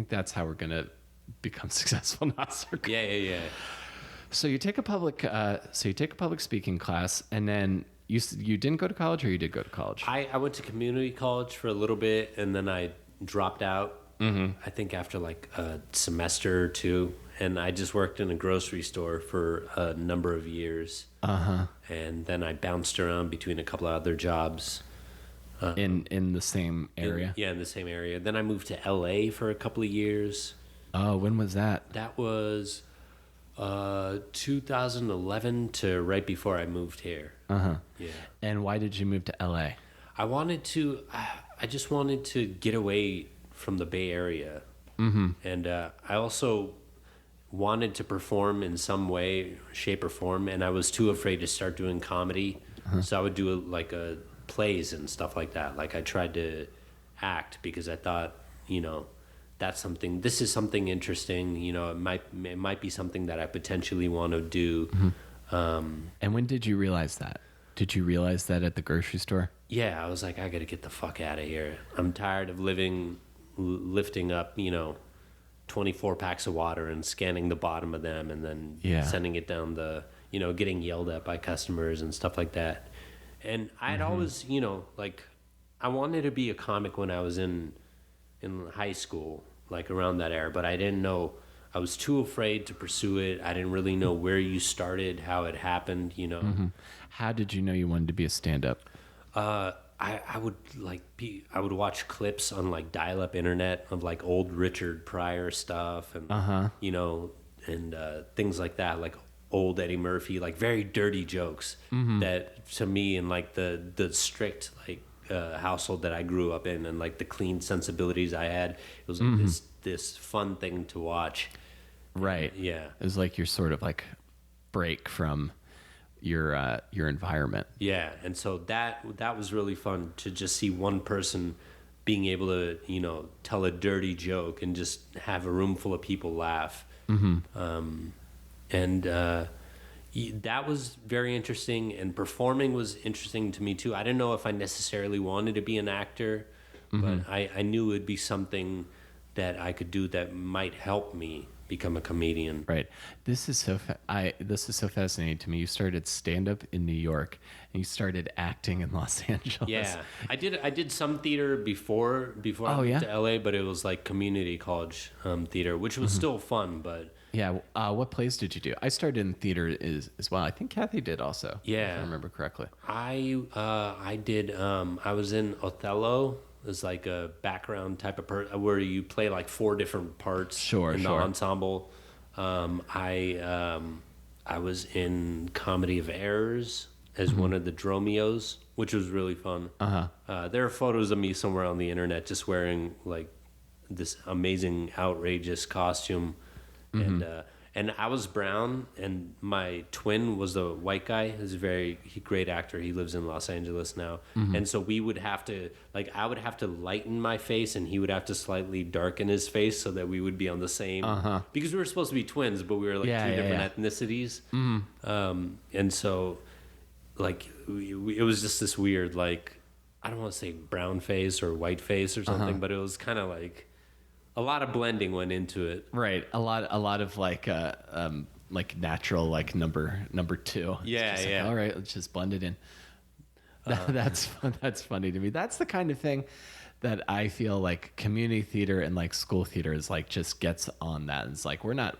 that's how we're gonna become successful, Nasser. Yeah. So you take a public speaking class, and then you didn't go to college, or you did go to college? I went to community college for a little bit, and then I dropped out. I think after like a semester or two, and I just worked in a grocery store for a number of years. And then I bounced around between a couple of other jobs. In the same area? In the same area. Then I moved to LA for a couple of years. Oh, when was that? That was 2011 to right before I moved here. Yeah. And why did you move to LA? I just wanted to get away from the Bay Area. And I also wanted to perform in some way, shape, or form, and I was too afraid to start doing comedy. So I would do plays and stuff like that. Like I tried to act because I thought, this is something interesting. It might be something that I potentially want to do. And when did you realize that? Did you realize that at the grocery store? Yeah, I was like, I got to get the fuck out of here. I'm tired of lifting up, 24 packs of water and scanning the bottom of them and then sending it down getting yelled at by customers and stuff like that. And I'd always, I wanted to be a comic when I was in high school, like around that era, but I didn't know. I was too afraid to pursue it. I didn't really know where you started, how it happened, How did you know you wanted to be a stand-up? I would watch clips on like dial-up internet of like old Richard Pryor stuff and things like that, like old Eddie Murphy, like very dirty jokes that to me in like the strict like household that I grew up in and like the clean sensibilities I had, it was like this fun thing to watch. Right. Yeah. It was like your sort of like break from your environment. Yeah, and so that was really fun to just see one person being able to tell a dirty joke and just have a room full of people laugh. That was very interesting, and performing was interesting to me too. I didn't know if I necessarily wanted to be an actor, but I knew it'd be something that I could do that might help me become a comedian. Right. This is this is so fascinating to me. You started stand up in New York and you started acting in Los Angeles. Yeah, I did some theater before I moved to LA, but it was like community college theater, which was still fun. But Yeah. What plays did you do? I started in theater as well. I think Kathy did also. Yeah. If I remember correctly. I did. I was in Othello. It's like a background type of where you play like 4 different parts in the ensemble. I was in Comedy of Errors as one of the Dromios, which was really fun. There are photos of me somewhere on the internet just wearing like this amazing, outrageous costume, and I was brown, and my twin was a white guy. He's a very great actor. He lives in Los Angeles now, and so we would have to I would have to lighten my face, and he would have to slightly darken his face so that we would be on the same. Because we were supposed to be twins, but we were like 2 different ethnicities, and so like it was just this weird, like, I don't want to say brown face or white face or something, but it was kind of like a lot of blending went into it. Right. A lot of like natural, like number 2. Yeah, It's just yeah. Like, all right, let's just blend it in. That's funny to me. That's the kind of thing that I feel like community theater and like school theater is like just gets on that. It's like we're not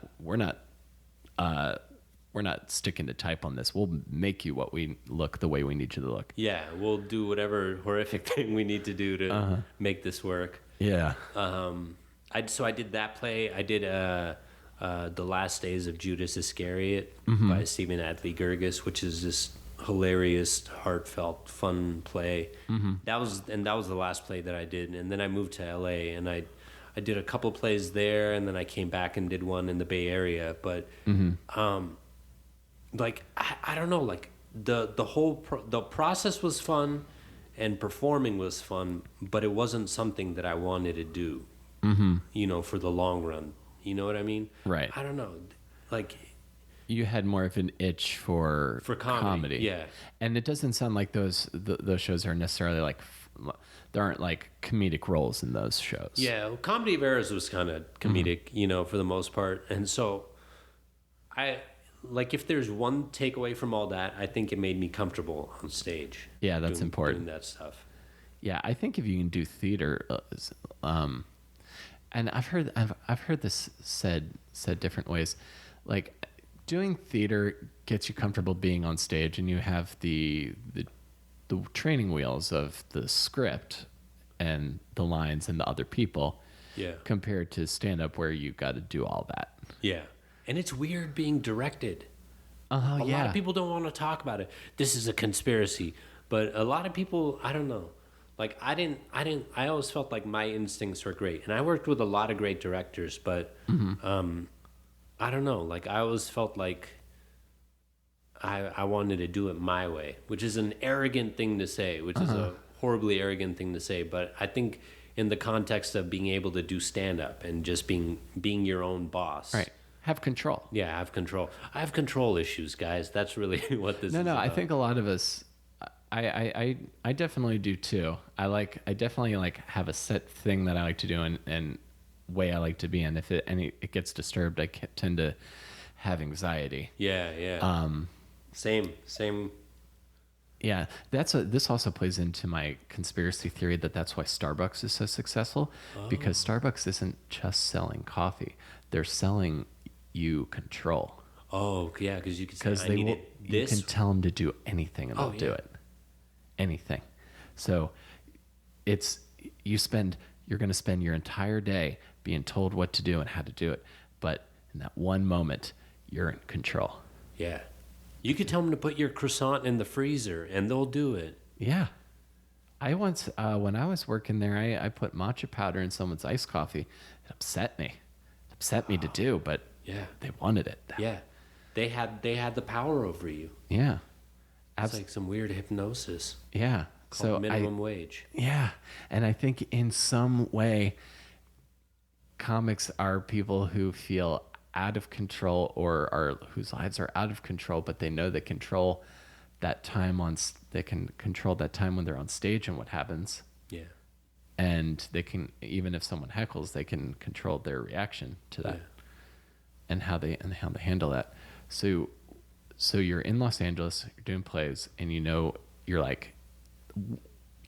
sticking to type on this. We'll make you what we look the way we need you to look. Yeah, we'll do whatever horrific thing we need to do to make this work. Yeah. So I did that play. I did The Last Days of Judas Iscariot by Stephen Adly Gurgis, which is this hilarious, heartfelt, fun play. That was the last play that I did. And then I moved to LA, and I did a couple plays there, and then I came back and did one in the Bay Area. But like I don't know, like the whole the process was fun, and performing was fun, but it wasn't something that I wanted to do. For the long run. You know what I mean? Right. I don't know. Like, you had more of an itch for comedy. Yeah. And it doesn't sound like those shows are necessarily like, there aren't like comedic roles in those shows. Yeah. Well, Comedy of Errors was kind of comedic, for the most part. And so if there's one takeaway from all that, I think it made me comfortable on stage. Yeah, that's important. Doing that stuff. Yeah. I think if you can do theater, and I've heard this said different ways, like doing theater gets you comfortable being on stage, and you have the training wheels of the script and the lines and the other people. Yeah. Compared to stand up where you got to do all that. Yeah. And it's weird being directed. A Yeah. lot of people don't want to talk about it. This is a conspiracy, but a lot of people, I don't know. Like I always felt like my instincts were great, and I worked with a lot of great directors, but I don't know. Like I always felt like I wanted to do it my way, which is an arrogant thing to say, which is a horribly arrogant thing to say. But I think in the context of being able to do stand up and just being your own boss, Right. Have control. Yeah, have control. I have control issues, guys. That's really what this is. No, about. I think a lot of us. I definitely do too. I definitely like have a set thing that I like to do and way I like to be in. If it gets disturbed, I tend to have anxiety. Yeah. Same. Yeah, this also plays into my conspiracy theory that's why Starbucks is so successful, because Starbucks isn't just selling coffee; they're selling you control. Oh, yeah, because you can say, you can tell them to do anything and they'll do it. Anything. So you're going to spend your entire day being told what to do and how to do it. But in that one moment, you're in control. Yeah. You could tell them to put your croissant in the freezer and they'll do it. Yeah. I once, when I was working there, I put matcha powder in someone's iced coffee. It upset me. It upset me to do, but they wanted it. Yeah. They had the power over you. Yeah. It's like some weird hypnosis. Yeah. Called minimum wage. Yeah. And I think in some way, comics are people who feel out of control or are whose lives are out of control, but they know they control that time they can control that time when they're on stage and what happens. Yeah. And they can, even if someone heckles, they can control their reaction to that. And how they handle that. So you're in Los Angeles, you're doing plays, and you're like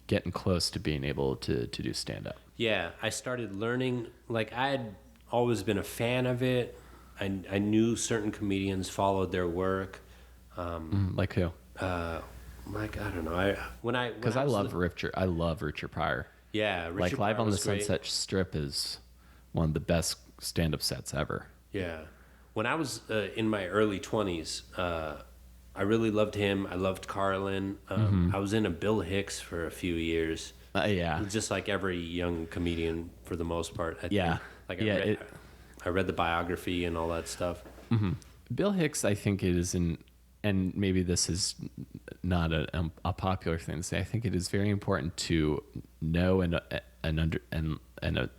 getting close to being able to do stand up. Yeah, I started learning. Like, I had always been a fan of it. I knew certain comedians followed their work. Like who? Like, I don't know. Because I love Richard Pryor. Yeah, Richard like Live Pryor on the was great. Sunset Strip is one of the best stand-up sets ever. Yeah. When I was in my early 20s, I really loved him. I loved Carlin. I was into Bill Hicks for a few years. Yeah. Just like every young comedian for the most part. I think. Like I read the biography and all that stuff. Mm-hmm. Bill Hicks, I think it is and maybe this is not a popular thing to say. I think it is very important to know and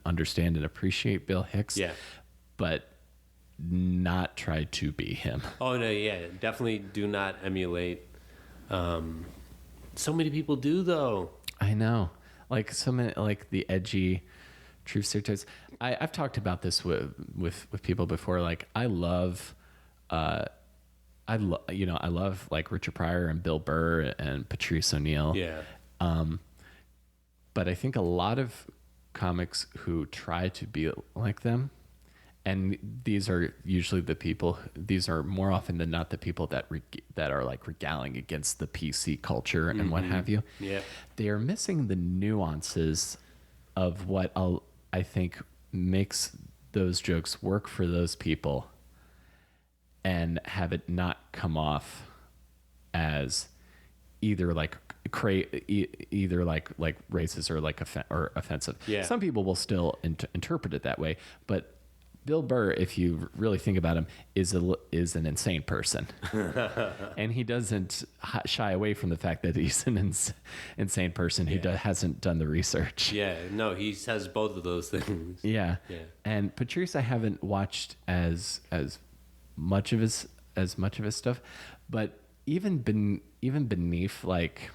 understand and appreciate Bill Hicks. Yeah. But not try to be him. Oh no, yeah, definitely do not emulate. So many people do though. I know, like so many, like the edgy truth stereotypes. I've talked about this with people before. Like I love like Richard Pryor and Bill Burr and Patrice O'Neill. Yeah. But I think a lot of comics who try to be like them, and these are usually these are more often than not the people that are like regaling against the PC culture and what have you. Yeah. They are missing the nuances of what I think makes those jokes work for those people and have it not come off as either like either like racist or like or offensive. Yeah. Some people will still interpret it that way, but Bill Burr, if you really think about him, is an insane person, and he doesn't shy away from the fact that he's an insane person who hasn't done the research. Yeah, no, he says both of those things. Yeah. And Patrice, I haven't watched as much of his stuff, but even beneath like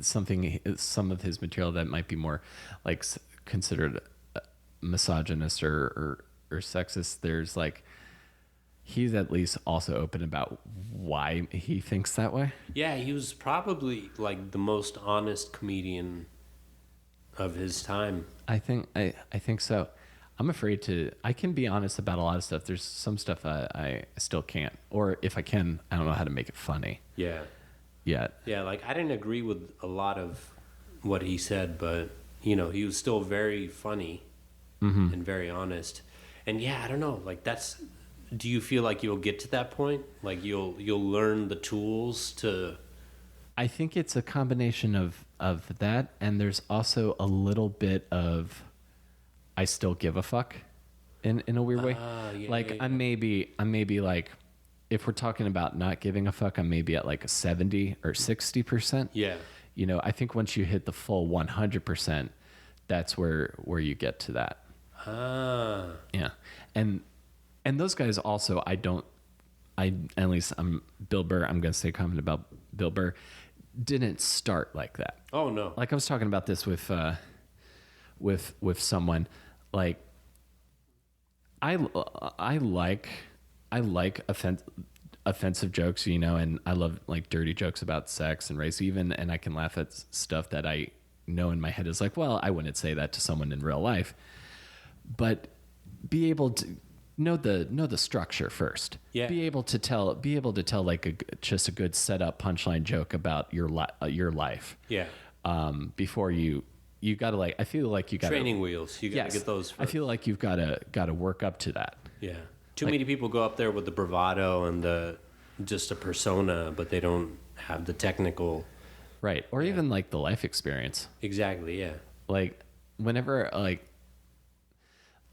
some of his material that might be more like considered misogynist or sexist, there's like he's at least also open about why he thinks that way. Yeah, he was probably like the most honest comedian of his time. I think so. I'm afraid I can be honest about a lot of stuff. There's some stuff I still can't, or if I can, I don't know how to make it funny. Yeah. Yeah, like I didn't agree with a lot of what he said, but he was still very funny. Mm-hmm. And very honest. And yeah, I don't know, like do you feel like you'll get to that point? Like you'll learn the tools to... I think it's a combination of that, and there's also a little bit of I still give a fuck in a weird way. Yeah. I'm maybe like, if we're talking about not giving a fuck, I'm maybe at like a 70 or 60%. Yeah. I think once you hit the full 100%, that's where you get to that. Yeah. And those guys also, at least I'm Bill Burr, I'm going to say a comment about Bill Burr, didn't start like that. Oh no. Like I was talking about this with someone, like I like offensive jokes, and I love like dirty jokes about sex and race even, and I can laugh at stuff that I know in my head is like, well, I wouldn't say that to someone in real life. But be able to know the structure first. Yeah. Be able to tell like just a good setup punchline joke about your life. Yeah. Before you gotta like, I feel like you gotta training wheels. You gotta get those first. I feel like you've gotta work up to that. Yeah. Too many people go up there with the bravado and just a persona, but they don't have the technical. Right. Or even like the life experience. Exactly. Yeah. Like whenever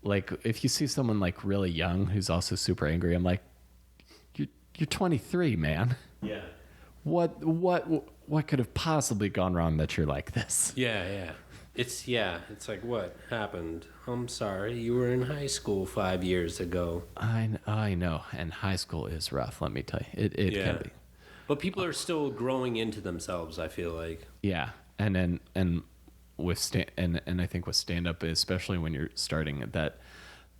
like if you see someone like really young who's also super angry, I'm like, you're 23, man. Yeah. What could have possibly gone wrong that you're like this? Yeah. It's like, what happened? I'm sorry, you were in high school 5 years ago. I know, and high school is rough. Let me tell you, it can be. But people are still growing into themselves, I feel like. Yeah, and with and I think with stand up, especially when you're starting, that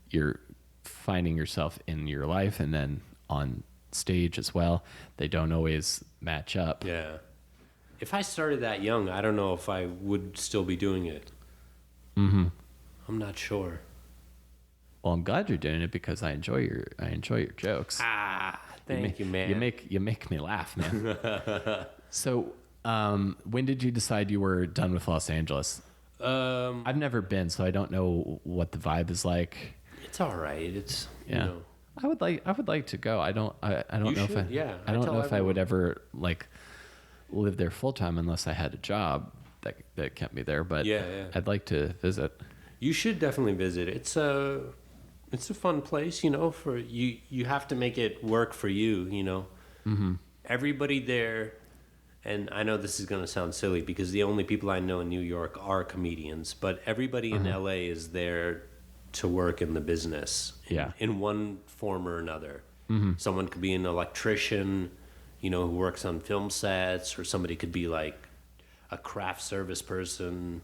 you're finding yourself in your life, and then on stage as well. They don't always match up. Yeah. If I started that young, I don't know if I would still be doing it. Mm-hmm. I'm not sure. Well, I'm glad you're doing it because I enjoy your jokes. Thank you, man. You make me laugh, man. So, when did you decide you were done with Los Angeles? I've never been, so I don't know what the vibe is like. It's all right. It's yeah. You know. I would like to go. I don't know should, I don't know if I would ever like live there full time unless I had a job that kept me there. But I'd like to visit. You should definitely visit. It's a fun place, you know. For you, you have to make it work for you, you know. Mm-hmm. Everybody there, and I know this is going to sound silly because the only people I know in New York are comedians, but everybody in LA is there to work in the business, in one form or another. Mm-hmm. Someone could be an electrician, you know, who works on film sets, or somebody could be like a craft service person,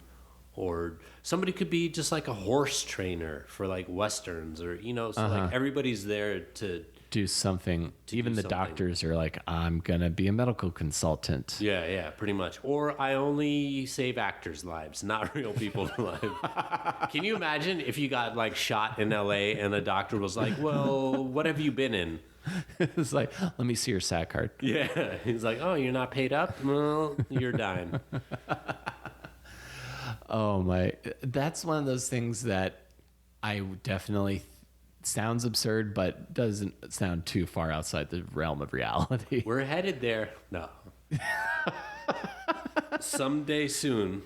or somebody could be just like a horse trainer for like westerns, or you know, so like everybody's there to do something. Even the doctors are like, I'm gonna be a medical consultant. Yeah, pretty much. Or I only save actors' lives, not real people's lives. Can you imagine if you got like shot in LA and the doctor was like, well, what have you been in? It's like, let me see your SAT card. Yeah. He's like, oh, you're not paid up? Well, you're dying. Oh my, that's one of those things that I definitely sounds absurd, but doesn't sound too far outside the realm of reality. We're headed there. No. Someday soon.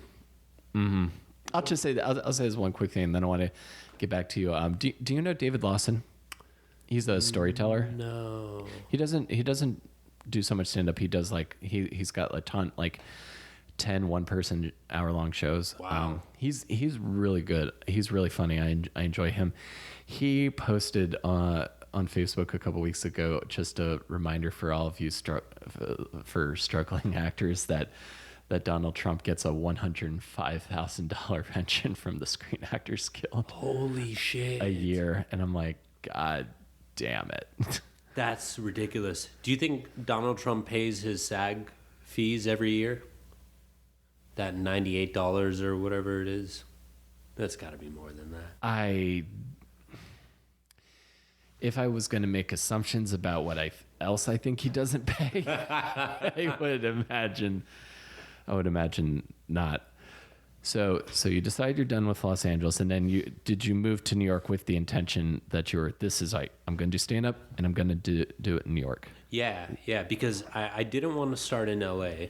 Mm-hmm. I'll just say that. I'll say this one quick thing, and then I want to get back to you. Do you know David Lawson? He's a storyteller. No. He doesn't do so much stand up. He does like he's got a ton, like 10 one-person hour-long shows. Wow. He's really good. He's really funny. I enjoy him. He posted on Facebook a couple weeks ago just a reminder for all of you for struggling actors that Donald Trump gets a $105,000 pension from the Screen Actors Guild. Holy shit. A year. And I'm like, God damn it. That's ridiculous. Do you think Donald Trump pays his SAG fees every year? That $98 or whatever it is? That's got to be more than that. If I was going to make assumptions about what else I think he doesn't pay, I would imagine not. So you decide you're done with Los Angeles, and then did you move to New York with the intention that I'm going to do stand up and I'm going to do it in New York? Yeah, because I didn't want to start in LA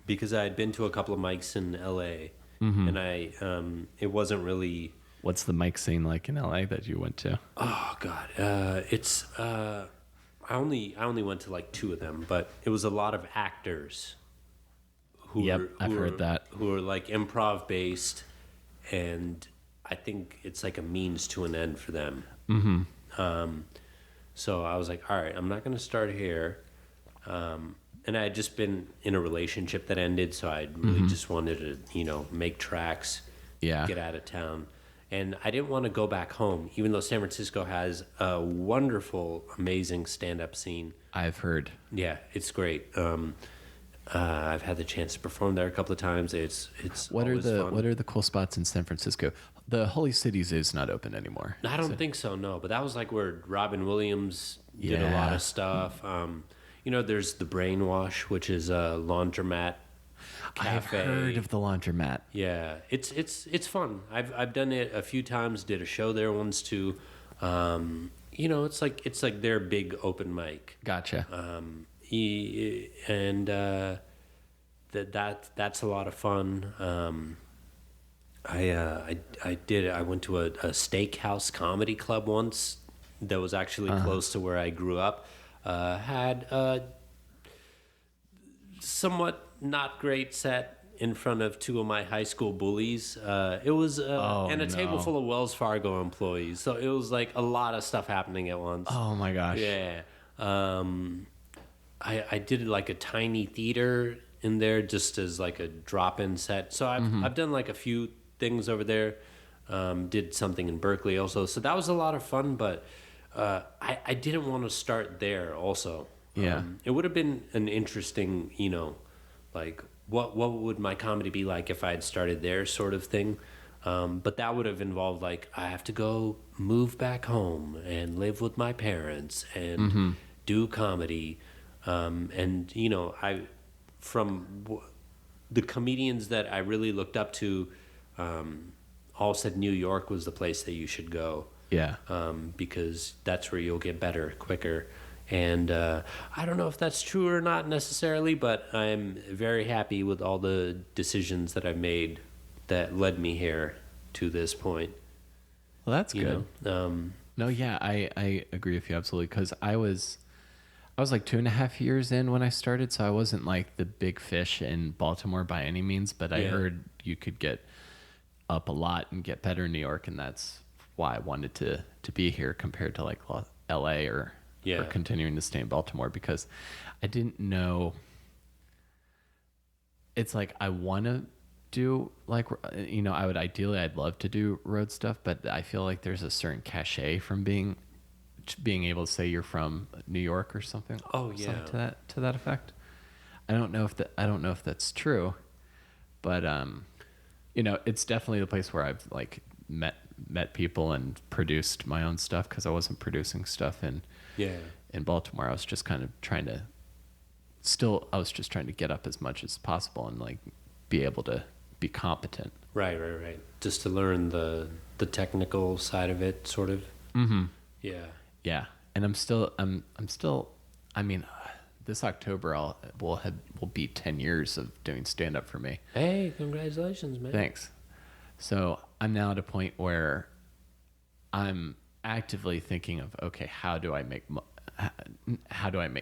because I had been to a couple of mics in LA, and it wasn't really. What's the mic scene like in LA that you went to? Oh God, it's I only went to like 2 of them, but it was a lot of actors. I've heard that. Who are like improv based, and I think it's like a means to an end for them. Mm-hmm. So I was like, all right, I'm not going to start here. And I had just been in a relationship that ended, so I really just wanted to, make tracks, get out of town. And I didn't want to go back home, even though San Francisco has a wonderful, amazing stand-up scene. I've heard. Yeah, it's great. I've had the chance to perform there a couple of times. It's what always fun. What are the cool spots in San Francisco? The Holy Cities is not open anymore. I don't think so, no. But that was like where Robin Williams did a lot of stuff. There's the Brainwash, which is a laundromat cafe. I've heard of the laundromat. Yeah, it's fun. I've done it a few times. Did a show there once too. It's like their big open mic. Gotcha. That's a lot of fun. I went to a steakhouse comedy club once that was actually close to where I grew up. Had a somewhat not great set in front of two of my high school bullies. It was and a table no. full of Wells Fargo employees. So it was like a lot of stuff happening at once. Oh my gosh. Yeah. I did like a tiny theater in there just as like a drop-in set. So I've done like a few things over there. Did something in Berkeley also. So that was a lot of fun, but I didn't want to start there also. Yeah. It would have been an interesting, like what would my comedy be like if I had started there sort of thing. But that would have involved like I have to go move back home and live with my parents and do comedy. And the comedians that I really looked up to, all said New York was the place that you should go. Yeah. Because that's where you'll get better quicker. And I don't know if that's true or not necessarily, but I'm very happy with all the decisions that I've made that led me here to this point. Well, that's good. know? No, yeah, I agree with you absolutely, because I was like 2.5 years in when I started, so I wasn't like the big fish in Baltimore by any means, but I heard you could get up a lot and get better in New York, and that's why I wanted to be here compared to like LA or continuing to stay in Baltimore, because I didn't know. It's like I want to do like, I'd love to do road stuff, but I feel like there's a certain cachet from being able to say you're from New York or something. Oh yeah, something to that effect. I don't know if that's true, but it's definitely the place where I've like met people and produced my own stuff, because I wasn't producing stuff in Baltimore. I was just kind of trying to get up as much as possible and like be able to be competent. Right. Just to learn the technical side of it, sort of. Mm-hmm. Yeah. And I'm still. I mean, this October will be 10 years of doing stand up for me. Hey, congratulations, man. Thanks. So I'm now at a point where I'm actively thinking of, okay, how do I make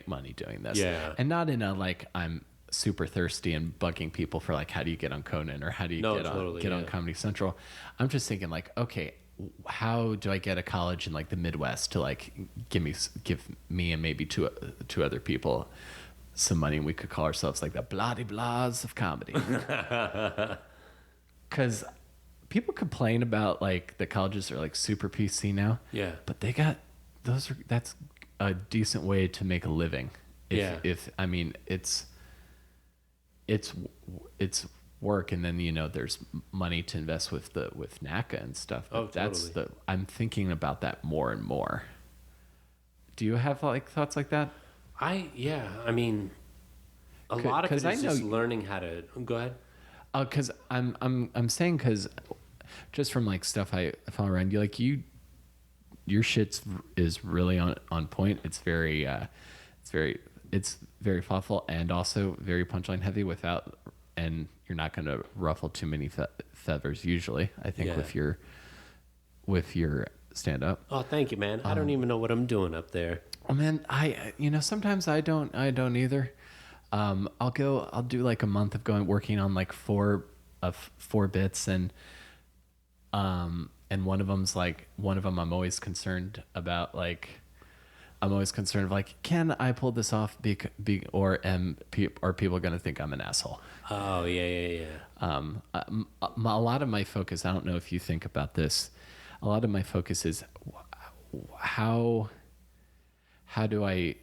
money doing this? Yeah. And not in a like I'm super thirsty and bugging people for like, how do you get on Conan or how do you get on Comedy Central? I'm just thinking like, okay, how do I get a college in like the Midwest to like give me and maybe two other people some money, and we could call ourselves like the blah-de-blahs of comedy. Because people complain about like the colleges are like super PC now. Yeah. But that's a decent way to make a living. If I mean, it's work, and then there's money to invest with NACA and stuff. But totally. I'm thinking about that more and more. Do you have like thoughts like that? I mean, a lot of it is just learning how to go ahead. Because I'm saying, because just from like stuff I follow around you, like your shit is really on point. It's very thoughtful and also very punchline heavy and you're not going to ruffle too many feathers usually, I think, with your stand up. Oh, thank you, man. I don't even know what I'm doing up there. Oh man, sometimes I don't either. I'll do like a month of working on like four bits, and one of them I'm always concerned about, like I'm always concerned of like, can I pull this off or are people going to think I'm an asshole? Oh yeah. A lot of my focus, I don't know if you think about this, a lot of my focus is how do I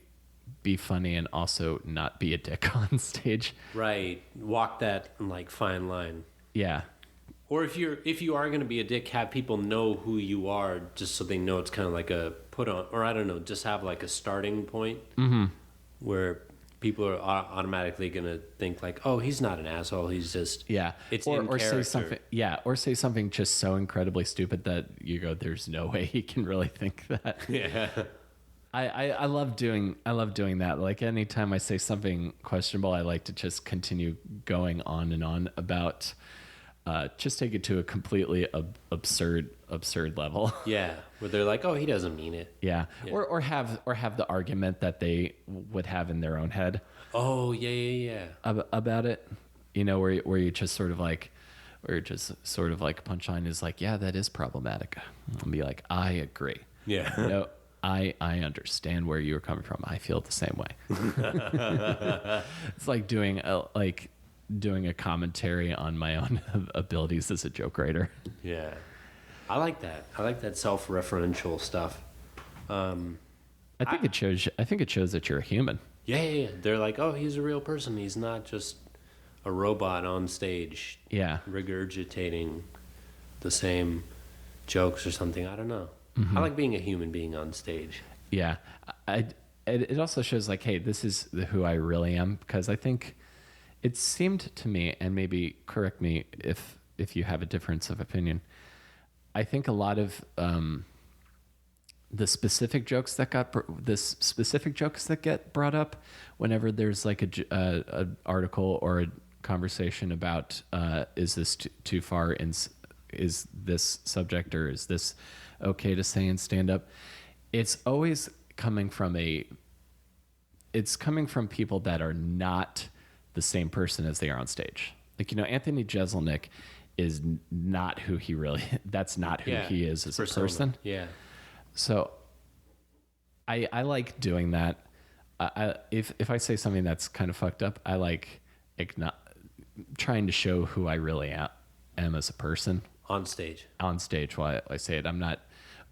be funny and also not be a dick on stage? Right. Walk that like fine line. Yeah. Or if you are going to be a dick, have people know who you are, just so they know it's kind of like a put on, or I don't know, just have like a starting point where people are automatically going to think like, oh, he's not an asshole. He's just It's or say something. Yeah, or say something just so incredibly stupid that you go, there's no way he can really think that. Yeah. I love doing that. Like anytime I say something questionable, I like to just continue going on and on about. Just take it to a completely absurd level. Yeah, where they're like, "Oh, he doesn't mean it." Yeah. Or have the argument that they would have in their own head. Oh yeah. About it. where you just sort of like, where just sort of like punchline is like, yeah, that is problematic. I'll be like, I agree. Yeah. No, I understand where you're coming from. I feel the same way. It's like doing a commentary on my own abilities as a joke writer. Yeah. I like that. I like that self-referential stuff. I think it shows that you're a human. Yeah. They're like, oh, he's a real person. He's not just a robot on stage. Yeah. Regurgitating the same jokes or something. I don't know. Mm-hmm. I like being a human being on stage. Yeah. It also shows like, hey, this is who I really am, because I think it seemed to me, and maybe correct me if you have a difference of opinion, I think a lot of the specific jokes that get brought up whenever there's like a article or a conversation about is this too far in, is this subject, or is this okay to say in stand up, it's always coming from people that are not the same person as they are on stage. Like, Anthony Jeselnik is not who he really, that's not who he is as a person. Yeah. So I like doing that. If I say something that's kind of fucked up, I like trying to show who I really am as a person. On stage While I say it. I'm not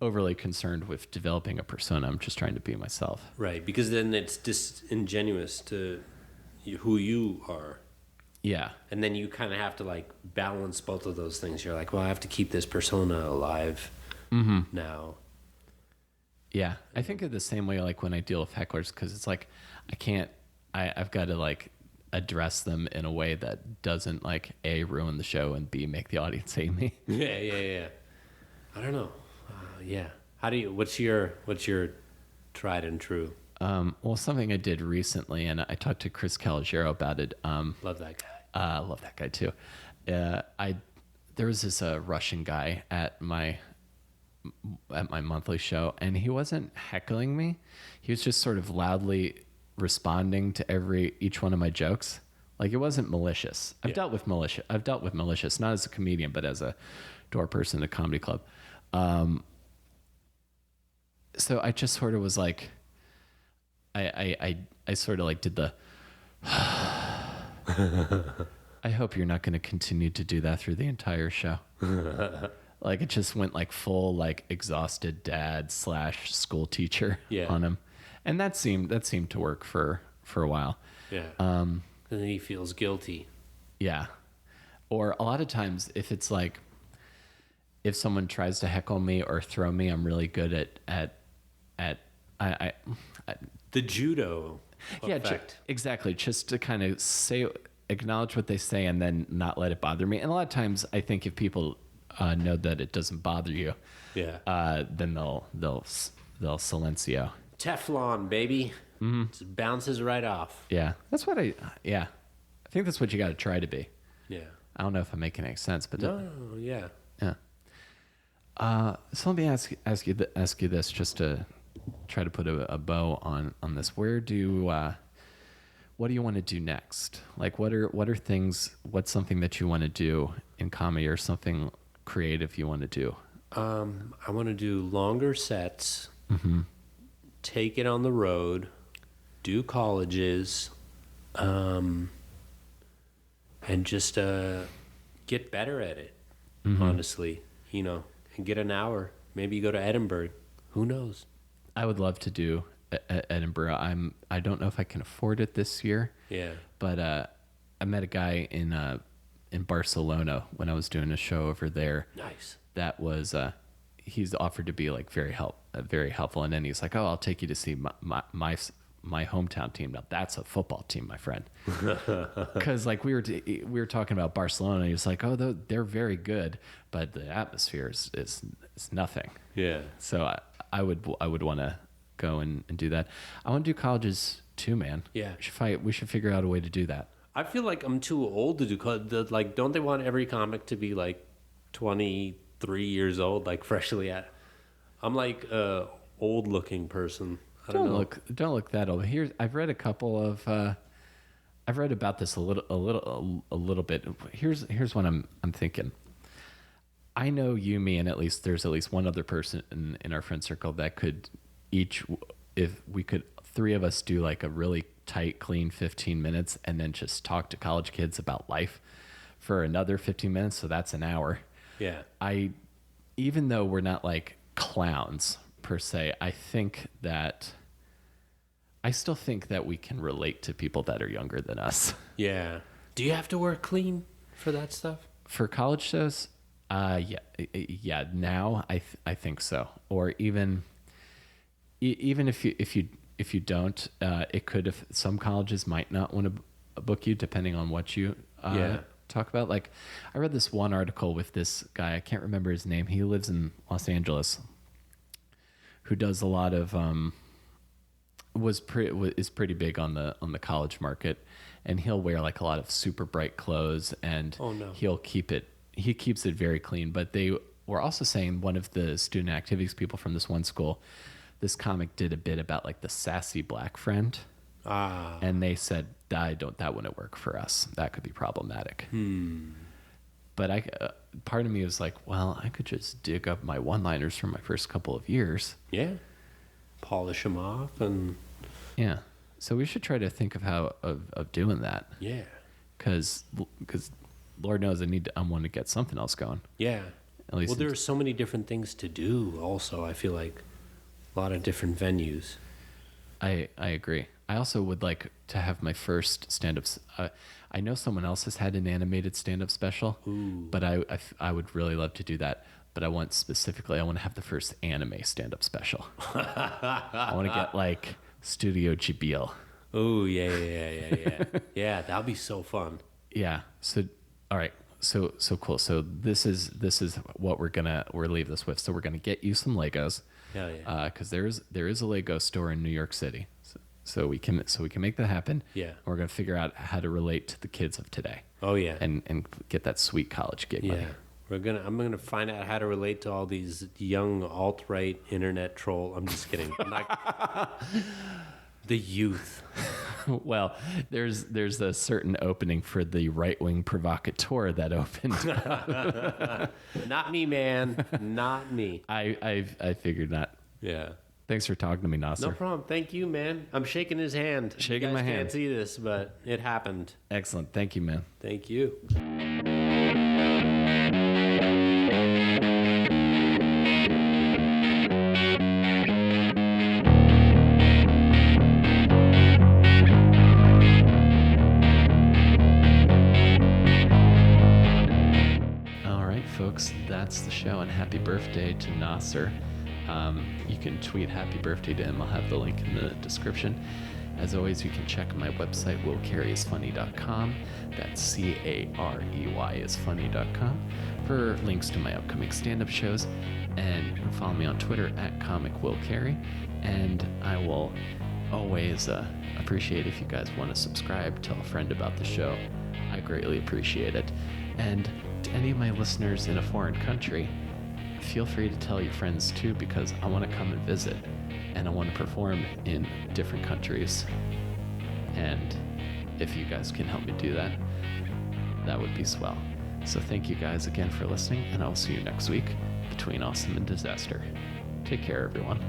overly concerned with developing a persona. I'm just trying to be myself. Right, because then it's disingenuous to who you are. Yeah. And then you kind of have to like balance both of those things. You're like, well, I have to keep this persona alive now. Yeah. I think of the same way like when I deal with hecklers, because it's like I've got to like address them in a way that doesn't like A, ruin the show, and B, make the audience hate me. Yeah. I don't know. Yeah. What's your tried and true? Well, something I did recently, and I talked to Chris Calogero about it. Love that guy. Love that guy too. There was this Russian guy at my monthly show, and he wasn't heckling me. He was just sort of loudly responding to each one of my jokes. Like, it wasn't malicious. I've dealt with malicious, not as a comedian, but as a door person at a comedy club. So I just sort of was like, I sort of like did the, I hope you're not going to continue to do that through the entire show. Like, it just went like full, like, exhausted dad / school teacher on him. And that seemed to work for a while. Yeah. And then he feels guilty. Yeah. Or a lot of times if it's like, if someone tries to heckle me or throw me, I'm really good at the judo effect. Exactly. Just to kind of acknowledge what they say and then not let it bother me. And a lot of times I think if people know that it doesn't bother you, then they'll silencio. Teflon, baby. Just bounces right off. Yeah. That's what I think that's what you got to try to be. Yeah. I don't know if I'm making any sense, but yeah. So let me ask you this, just to try to put a bow on this. What do you want to do next? Like, what's something that you want to do in comedy, or something creative you want to do? I want to do longer sets, take it on the road, do colleges, and just get better at it, honestly, and get an hour. Maybe you go to Edinburgh. Who knows? I would love to do Edinburgh. I don't know if I can afford it this year. Yeah. But I met a guy in Barcelona when I was doing a show over there. Nice. That was he's offered to be like very helpful, and then he's like, "Oh, I'll take you to see my hometown team." Now that's a football team, my friend. Because like we were talking about Barcelona. He was like, "Oh, they're very good, but the atmosphere is nothing." Yeah. So I would want to go and do that. I want to do colleges too, man. Yeah. We should figure out a way to do that. I feel like I'm too old to do like. Don't they want every comic to be like 23 years old, like freshly at? I'm like a old looking person. Don't look that old. I've read a couple of I've read about this a little bit. Here's what I'm thinking. I know you, me, and there's at least one other person in our friend circle that could if we could, three of us do like a really tight, clean 15 minutes and then just talk to college kids about life for another 15 minutes. So that's an hour. Yeah. Even though we're not like clowns per se, I still think that we can relate to people that are younger than us. Yeah. Do you have to wear clean for that stuff? For college shows, yeah. Now I think so. Or even if you don't, it could. If some colleges might not want to book you, depending on what you talk about. Like, I read this one article with this guy. I can't remember his name. He lives in Los Angeles. Who does a lot of is pretty big on the college market, and he'll wear like a lot of super bright clothes, and he keeps it very clean. But they were also saying, one of the student activities people from this one school, this comic did a bit about like the sassy black friend, and they said that wouldn't work for us. That could be problematic. But part of me was like, well, I could just dig up my one-liners from my first couple of years. Yeah. Polish them off and... Yeah. So we should try to think of doing that. Yeah. Because Lord knows I want to get something else going. Yeah. At least there are so many different things to do also. I feel like a lot of different venues. I agree. I also would like to have my first stand-ups. I know someone else has had an animated stand-up special, but I would really love to do that. But I want to have the first anime stand-up special. I want to get like Studio Ghibli. Oh, yeah. Yeah, that would be so fun. Yeah. So, all right. So cool. So this is what we're leave this with. So we're gonna get you some Legos. Hell yeah. Because there is a Lego store in New York City. So we can make that happen. Yeah. And we're gonna figure out how to relate to the kids of today. Oh yeah. And get that sweet college gig money. I'm gonna find out how to relate to all these young alt-right internet troll. I'm just kidding. I'm not, the youth. Well, there's a certain opening for the right-wing provocateur that opened. Not me, man. Not me. I figured not. Yeah. Thanks for talking to me, Nasser. No problem. Thank you, man. I'm shaking his hand. Shaking my hand. You guys can't see this, but it happened. Excellent. Thank you, man. Thank you. All right, folks, that's the show, and happy birthday to Nasser. You can tweet happy birthday to him. I'll have the link in the description. As always, you can check my website, willcareyisfunny.com. That's CAREY is funny.com for links to my upcoming stand-up shows. And you can follow me on Twitter at @comicwillcarey. And I will always appreciate if you guys want to subscribe, tell a friend about the show. I greatly appreciate it. And to any of my listeners in a foreign country, feel free to tell your friends too, because I want to come and visit and I want to perform in different countries. And if you guys can help me do that, that would be swell. So thank you guys again for listening, and I'll see you next week between Awesome and Disaster. Take care, everyone.